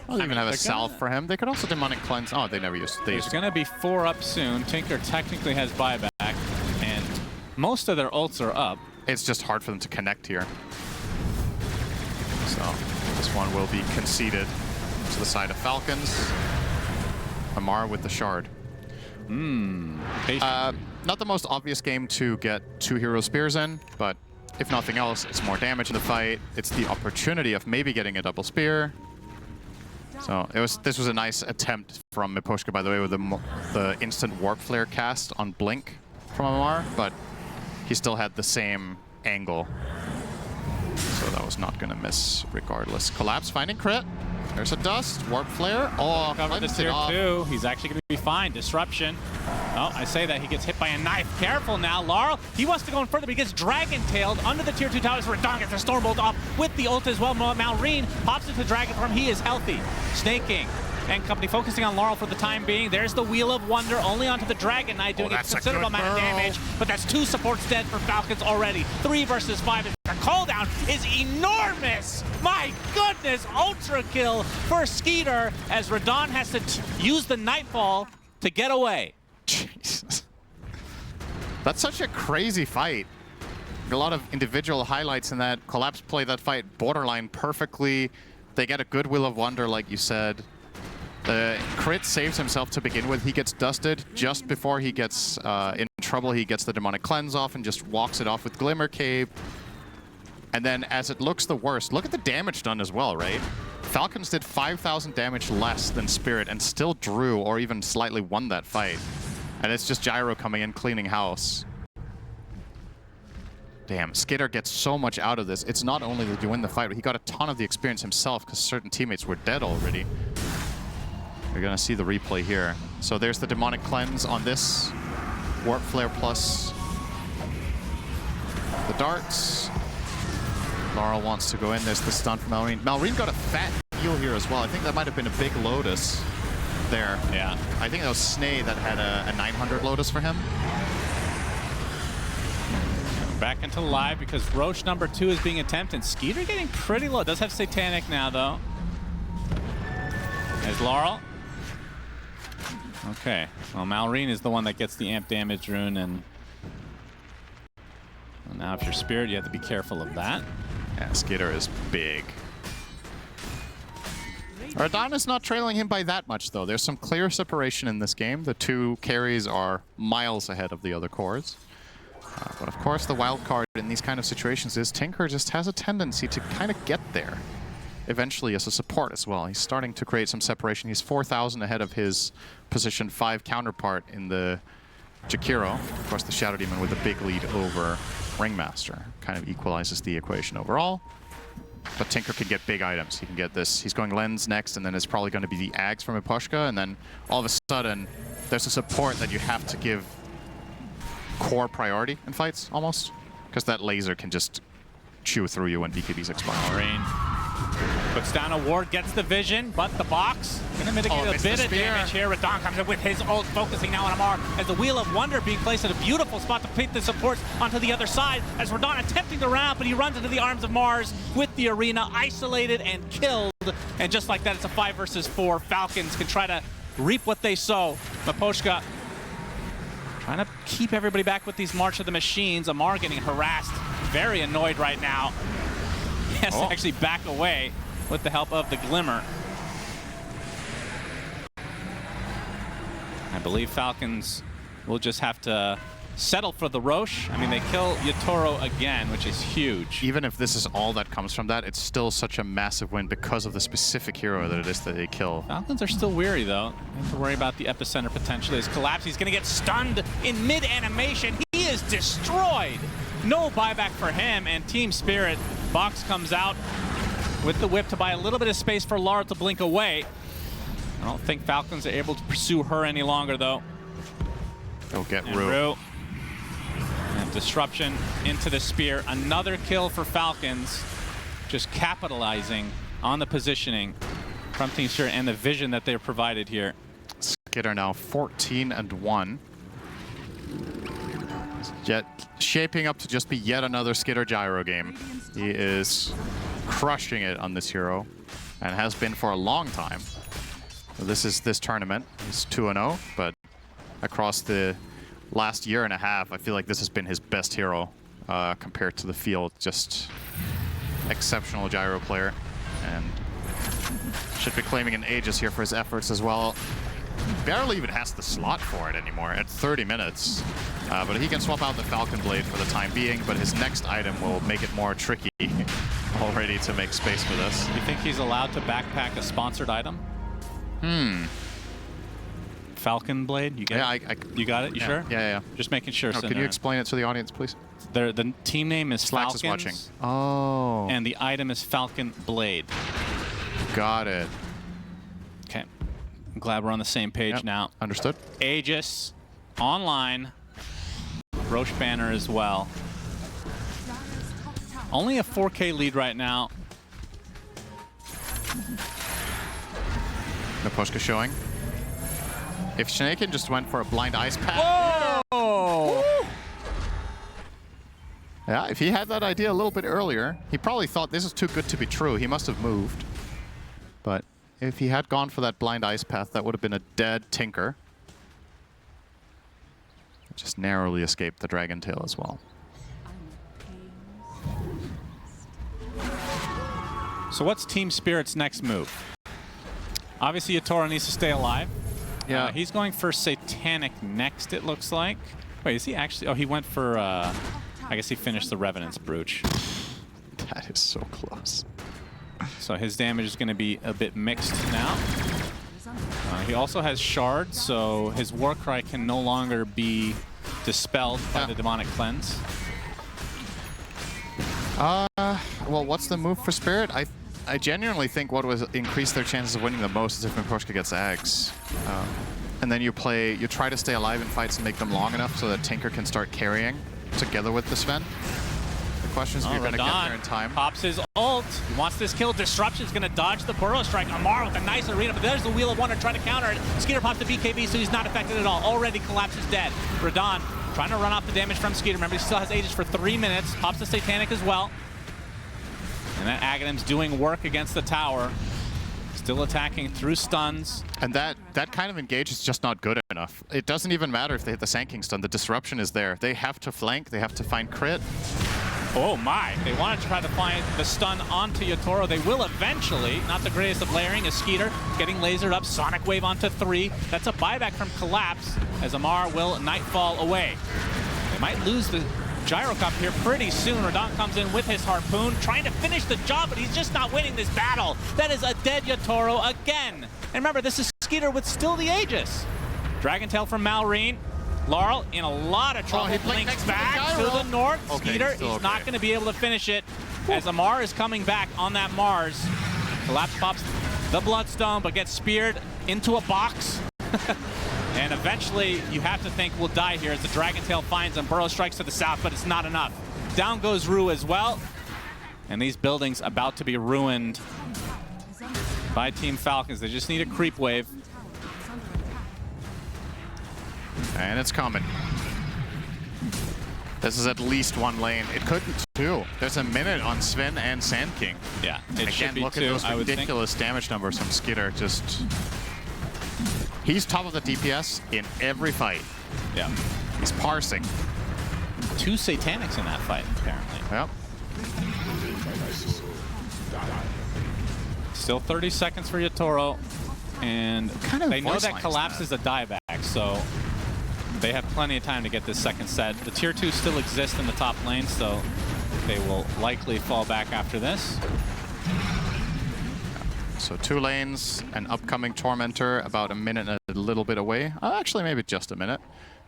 I'll even have a salve for him. They could also Demonic Cleanse. Oh, they never used. There's going to be 4 up soon. Tinker technically has buyback, and most of their ults are up. It's just hard for them to connect here. So this one will be conceded to the side of Falcons. Amar with the shard. Not the most obvious game to get 2 hero spears in, but if nothing else, it's more damage in the fight. It's the opportunity of maybe getting a double spear. So this was a nice attempt from Miposhka, by the way, with the instant warp flare cast on Blink from Amar, but he still had the same angle. So that was not going to miss regardless. Collapse finding crit. There's a dust. Warp flare. Oh, covered the tier 2. He's actually going to be fine. Disruption. Oh, I say that. He gets hit by a knife. Careful now. Laurel, he wants to go in further, but he gets dragon-tailed under the tier 2 towers. Radon gets a Stormbolt off with the ult as well. Malrine pops into Dragon Form. He is healthy. Snake King and company focusing on Laurel for the time being. There's the Wheel of Wonder only onto the Dragon Knight, doing a considerable amount of damage, but that's 2 supports dead for Falcons already. 3 versus 5. The call down is enormous. My goodness, ultra kill for Skeeter as Radon has to use the Nightfall to get away. Jesus. That's such a crazy fight. A lot of individual highlights in that. Collapse played that fight borderline perfectly. They get a good Wheel of Wonder, like you said. The crit saves himself to begin with. He gets dusted just before he gets in trouble. He gets the Demonic Cleanse off and just walks it off with Glimmer Cape. And then as it looks the worst, look at the damage done as well, right? Falcons did 5,000 damage less than Spirit and still drew or even slightly won that fight. And it's just Gyro coming in, cleaning house. Damn, Skitter gets so much out of this. It's not only that you win the fight, but he got a ton of the experience himself because certain teammates were dead already. You're going to see the replay here. So there's the Demonic Cleanse on this. Warp Flare plus the darts. Laurel wants to go in. There's the stun from Malrine. Malrine got a fat heal here as well. I think that might have been a big Lotus there. Yeah. I think that was Snay that had a 900 Lotus for him. Back into live because Roche #2 is being attempted. Skeeter getting pretty low. Does have Satanic now, though. There's Laurel. Okay. Well, Malrine is the one that gets the amp damage rune, and well, now if you're Spirit, you have to be careful of that. Yeah, Skitter is big. Radon is not trailing him by that much, though. There's some clear separation in this game. The 2 carries are miles ahead of the other cores. But of course, the wild card in these kind of situations is Tinker just has a tendency to kind of get there eventually as a support as well. He's starting to create some separation. He's 4,000 ahead of his position 5 counterpart in the Jakiro. Of course, the Shadow Demon with a big lead over Ringmaster kind of equalizes the equation overall. But Tinker can get big items. He can get this. He's going Lens next, and then it's probably going to be the Ags from Miposhka, and then all of a sudden, there's a support that you have to give core priority in fights, almost. Because that laser can just chew through you when BKBs expire. Rain puts down a ward, gets the vision, but the box going to mitigate a bit of damage here. Radon comes in with his ult, focusing now on Amar as the Wheel of Wonder being placed at a beautiful spot to complete the supports onto the other side as Radon attempting to round, but he runs into the arms of Mars with the arena isolated and killed. And just like that, it's a 5 versus 4. Falcons can try to reap what they sow. Miposhka trying to keep everybody back with these March of the Machines. Amar getting harassed, very annoyed right now. He has to actually back away with the help of the Glimmer. I believe Falcons will just have to settle for the Roche. I mean, they kill Yatoro again, which is huge. Even if this is all that comes from that, it's still such a massive win because of the specific hero that it is that they kill. Falcons are still weary, though. They have to worry about the epicenter potentially. His Collapse, he's going to get stunned in mid-animation. He is destroyed. No buyback for him, and Team Spirit. Box comes out. with the whip to buy a little bit of space for Lara to blink away. I don't think Falcons are able to pursue her any longer, though. Go get And Rue. And disruption into the spear. Another kill for Falcons. Just capitalizing on the positioning from Team Spirit and the vision that they're provided here. Skitter now 14-1. Yet shaping up to just be yet another Skitter gyro game. He is crushing it on this hero and has been for a long time. So this tournament. He's 2-0, but across the last year and a half, I feel like this has been his best hero compared to the field. Just exceptional gyro player, and should be claiming an Aegis here for his efforts as well. Barely even has the slot for it anymore at 30 minutes. But he can swap out the Falcon Blade for the time being, but his next item will make it more tricky already to make space for this. You think he's allowed to backpack a sponsored item? Falcon Blade? You get it? You got it? You sure? Yeah. Just making sure. Oh, can you explain it to the audience, please? The team name is Slax Falcons. is watching. Oh. And the item is Falcon Blade. Got it. Okay. I'm glad we're on the same page now. Understood. Aegis online. Roche banner as well. Only a 4K lead right now. Napushka showing. If Shanakin just went for a blind ice path. Whoa! Yeah, if he had that idea a little bit earlier, he probably thought this is too good to be true. He must have moved. But if he had gone for that blind ice path, that would have been a dead Tinker. Just narrowly escaped the Dragon Tail as well. So what's Team Spirit's next move? Obviously, Yatoro needs to stay alive. Yeah. He's going for Satanic next, it looks like. Wait, is he actually? Oh, he went for, I guess he finished the Revenant's Brooch. That is so close. So his damage is going to be a bit mixed now. He also has Shard, so his Warcry can no longer be dispelled by the Demonic Cleanse. Well, what's the move for Spirit? I genuinely think what would increase their chances of winning the most is if Napushka gets Ags. And then you try to stay alive in fights and make them long enough so that Tinker can start carrying together with the Sven. The question is if you're going to get there in time. Pops his ult. He wants this kill. Disruption's going to dodge the Burrow Strike. Amar with a nice arena, but there's the Wheel of Wonder trying to counter it. Skeeter pops the BKB, so he's not affected at all. Already collapses dead. Radon trying to run off the damage from Skeeter. Remember, he still has Aegis for 3 minutes. Pops the Satanic as well. And that Aghanim's doing work against the tower. Still attacking through stuns. And that kind of engage is just not good enough. It doesn't even matter if they hit the Sand King stun. The disruption is there. They have to flank. They have to find crit. Oh my. They want to try to find the stun onto Yatoro. They will eventually. Not the greatest of layering. Is Skeeter getting lasered up. Sonic Wave onto 3. That's a buyback from Collapse as Amar will Nightfall away. They might lose the Gyro Cup here pretty soon. Radon comes in with his Harpoon, trying to finish the job, but he's just not winning this battle. That is a dead Yatoro again. And remember, this is Skeeter with still the Aegis. Dragon Tail from Malrine. Laurel in a lot of trouble. He blinks back to the north. Okay, Skeeter, he's not going to be able to finish it as Amar is coming back on that Mars. Collapse pops the Bloodstone, but gets speared into a box. And eventually, you have to think we'll die here as the Dragon Tail finds him. Burrow strikes to the south, but it's not enough. Down goes Rue as well. And these buildings about to be ruined by Team Falcons. They just need a creep wave. And it's coming. This is at least one lane. It could be two. There's a minute on Sven and Sand King. Yeah, it should be look two, at those I would ridiculous think. damage numbers from Skitter. Just he's top of the DPS in every fight. Yeah. He's parsing. 2 Satanics in that fight, apparently. Yep. Still 30 seconds for Yatoro. And they know that Collapse is a dieback, so they have plenty of time to get this second set. The tier 2 still exists in the top lane, so they will likely fall back after this. So 2 lanes, an upcoming Tormentor, about a minute and a little bit away. Actually, maybe just a minute,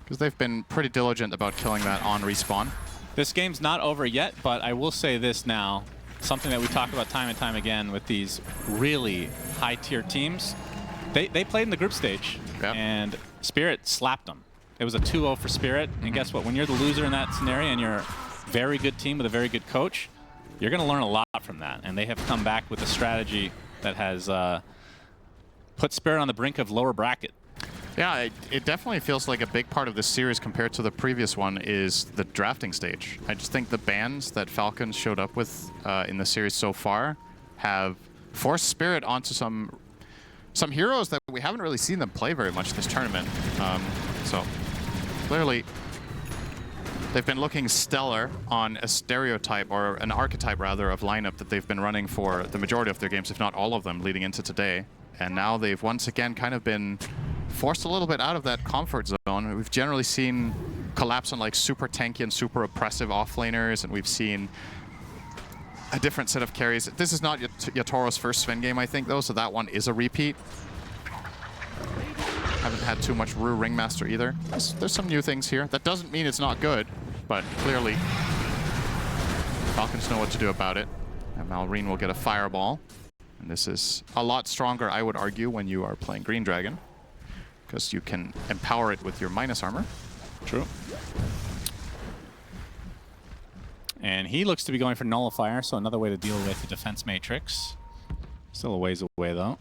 because they've been pretty diligent about killing that on respawn. This game's not over yet, but I will say this now. something that we talk about time and time again with these really high-tier teams. They played in the group stage, and Spirit slapped them. It was a 2-0 for Spirit, and guess what? When you're the loser in that scenario and you're a very good team with a very good coach, you're going to learn a lot from that. And they have come back with a strategy that has put Spirit on the brink of lower bracket. Yeah, it definitely feels like a big part of this series compared to the previous one is the drafting stage. I just think the bans that Falcons showed up with in the series so far have forced Spirit onto some heroes that we haven't really seen them play very much this tournament. So clearly they've been looking stellar on a stereotype, or an archetype rather, of lineup that they've been running for the majority of their games, if not all of them, leading into today. And now they've once again kind of been forced a little bit out of that comfort zone. We've generally seen Collapse on like super tanky and super oppressive offlaners, and we've seen a different set of carries. This is not Yatoro's first Sven game, I think, though, so that one is a repeat. Haven't had too much Rue Ringmaster either. There's some new things here. That doesn't mean it's not good, but clearly Falcons know what to do about it. And Malrine will get a Fireball. And this is a lot stronger, I would argue, when you are playing Green Dragon, because you can empower it with your minus armor. True. And he looks to be going for Nullifier, so another way to deal with the defense matrix. Still a ways away, though.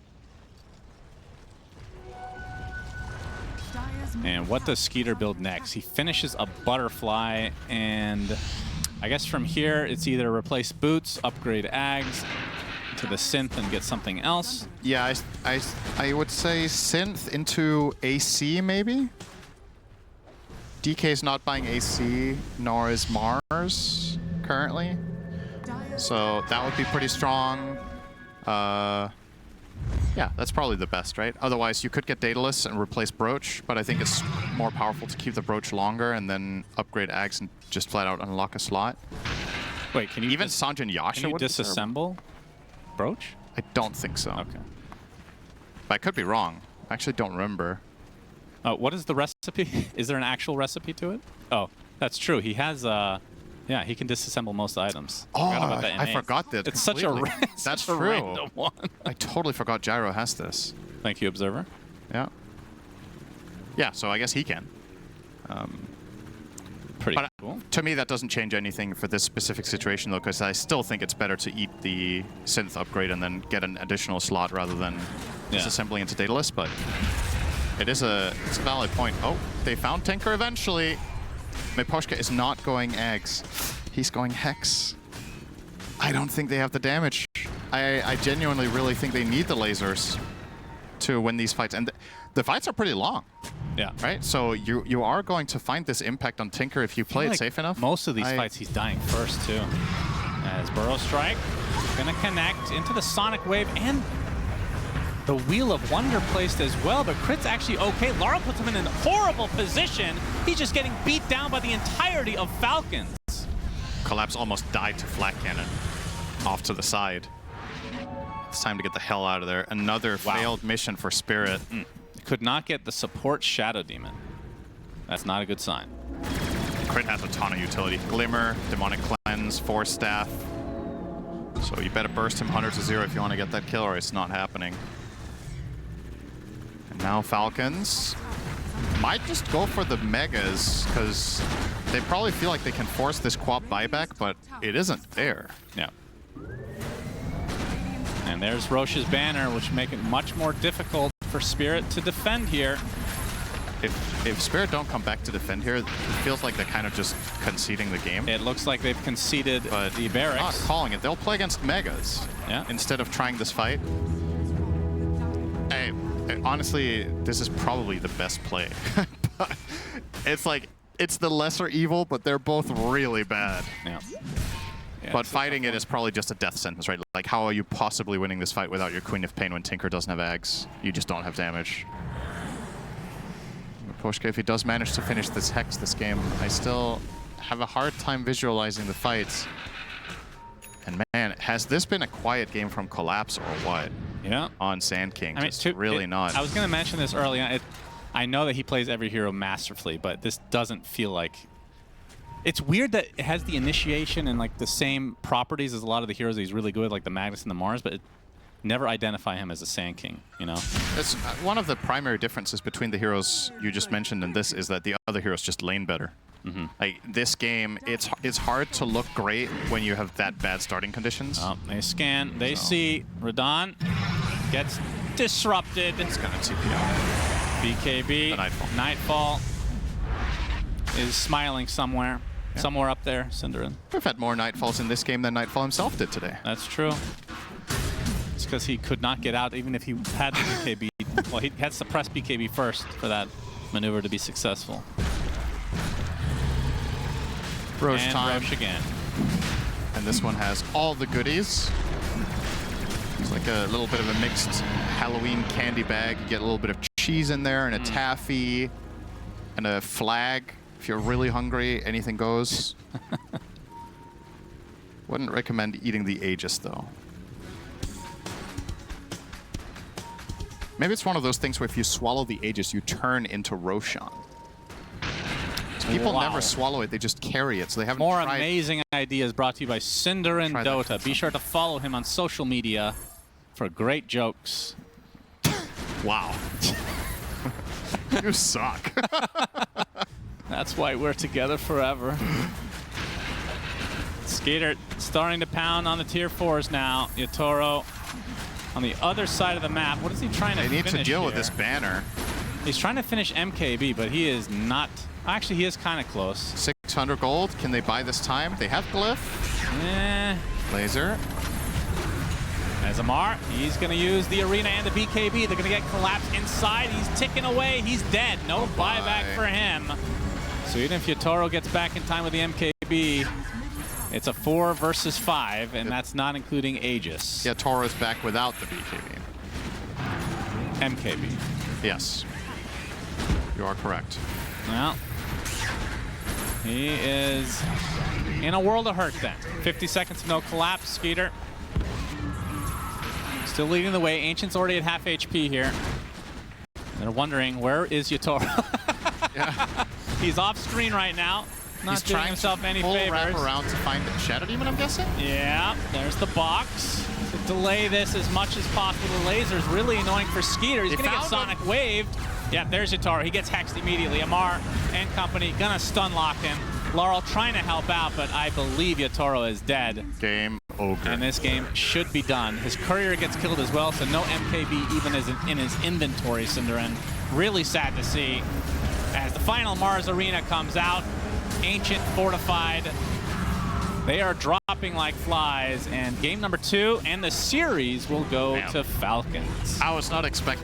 And what does Skeeter build next? He finishes a Butterfly, and I guess from here, it's either replace boots, upgrade Ags to the synth and get something else. Yeah, I would say synth into AC, maybe? DK's not buying AC, nor is Mars currently. So that would be pretty strong. Yeah, that's probably the best, right? Otherwise, you could get Daedalus and replace Brooch, but I think it's more powerful to keep the Brooch longer and then upgrade Ags and just flat out unlock a slot. Wait, can you even Sanjin Yasha can you disassemble Brooch? I don't think so. Okay. But I could be wrong. I actually don't remember. What is the recipe? Is there an actual recipe to it? Oh, that's true. He has yeah, he can disassemble most items. Oh, I forgot that. It's completely. That's true. a random one. I totally forgot Gyro has this. Thank you, Observer. Yeah. Yeah, so I guess he can. Pretty but cool. To me, that doesn't change anything for this specific situation, though, because I still think it's better to eat the synth upgrade and then get an additional slot rather than disassembling into Daedalus. But it's a valid point. Oh, they found Tinker eventually. Miposhka is not going eggs. He's going Hex. I don't think they have the damage. I genuinely really think they need the lasers to win these fights. And the fights are pretty long. Yeah. Right? So you are going to find this impact on Tinker if you play it safe enough. Most of these fights, he's dying first, too. As Burrow Strike, going to connect into the Sonic Wave and the Wheel of Wonder placed as well, but Crit's actually okay. Lara puts him in a horrible position. He's just getting beat down by the entirety of Falcons. Collapse almost died to Flat Cannon off to the side. It's time to get the hell out of there. Another failed mission for Spirit. Could not get the support Shadow Demon. That's not a good sign. Crit has a ton of utility. Glimmer, Demonic Cleanse, Force Staff. So you better burst him 100 to 0 if you want to get that kill, or it's not happening. And now Falcons might just go for the Megas, because they probably feel like they can force this Quap buyback, but it isn't there. Yeah. And there's Roche's banner, which make it much more difficult for Spirit to defend here. If Spirit don't come back to defend here, it feels like they're kind of just conceding the game. It looks like they've conceded the barracks. Not calling it. They'll play against Megas instead of trying this fight. Hey, honestly, this is probably the best play. But it's like, it's the lesser evil, but they're both really bad. Yeah. But fighting it is probably just a death sentence, right? Like, how are you possibly winning this fight without your Queen of Pain when Tinker doesn't have Ags? You just don't have damage. Miposhka, if he does manage to finish this Hex this game, I still have a hard time visualizing the fights. And man, has this been a quiet game from Collapse or what? Yeah. On Sand King, I mean, just really not. I was going to mention this early on. I know that he plays every hero masterfully, but this doesn't feel like It's weird that it has the initiation and like the same properties as a lot of the heroes that he's really good with, like the Magnus and the Mars, but it never identify him as a Sand King, you know? It's one of the primary differences between the heroes you just mentioned and this is that the other heroes just lane better. Like this game, it's hard to look great when you have that bad starting conditions. Oh, they scan, they see Radon gets disrupted. It's gonna TP out. BKB, The Nightfall. Nightfall is smiling somewhere. Yeah. Somewhere up there, Cinderin. We've had more Nightfalls in this game than Nightfall himself did today. That's true. It's because he could not get out even if he had the BKB. Well, he had to press BKB first for that maneuver to be successful. Roche And time. Roche again. And this one has all the goodies. It's like a little bit of a mixed Halloween candy bag. You get a little bit of cheese in there and a taffy and a flag. If you're really hungry, anything goes. Wouldn't recommend eating the Aegis, though. Maybe it's one of those things where if you swallow the Aegis, you turn into Roshan. People never swallow it, they just carry it, so they haven't More tried. amazing ideas brought to you by Cinderin Try that. DOTA. Be sure to follow him on social media for great jokes. Wow. You suck. That's why we're together forever. Skater starting to pound on the tier 4s now. Yatoro on the other side of the map. What is he trying to finish They need to deal with here? this banner. He's trying to finish MKB, but he is not. Actually, he is kind of close. 600 gold. Can they buy this time? They have Glyph. Laser. As Amar, he's going to use the arena and the BKB. They're going to get collapsed inside. He's ticking away. He's dead. No buyback for him. So even if Yatoro gets back in time with the MKB, it's a 4 versus 5, and that's not including Aegis. Yeah, Toro's back without the BKB. MKB. Yes. You are correct. Well, he is in a world of hurt then. 50 seconds of no collapse. Skeeter still leading the way. Ancient's already at half HP here. They're wondering, where is Yatoro? Yeah. He's off screen right now. Not He's doing trying himself to any full favors. wrap around to find the Shadow Demon, I'm guessing? Yeah, there's the box. To delay this as much as possible. The laser's really annoying for Skeeter. He's going to get Sonic waved. Yeah, there's Yatoro. He gets hexed immediately. Amar and company gonna stun lock him. Laurel trying to help out, but I believe Yatoro is dead. Game over. And this game should be done. His courier gets killed as well, so no MKB even is in his inventory, Cinderin. Really sad to see. As the final Mars Arena comes out, Ancient fortified. They are dropping like flies, and game number 2 and the series will go to Falcons. I was not expecting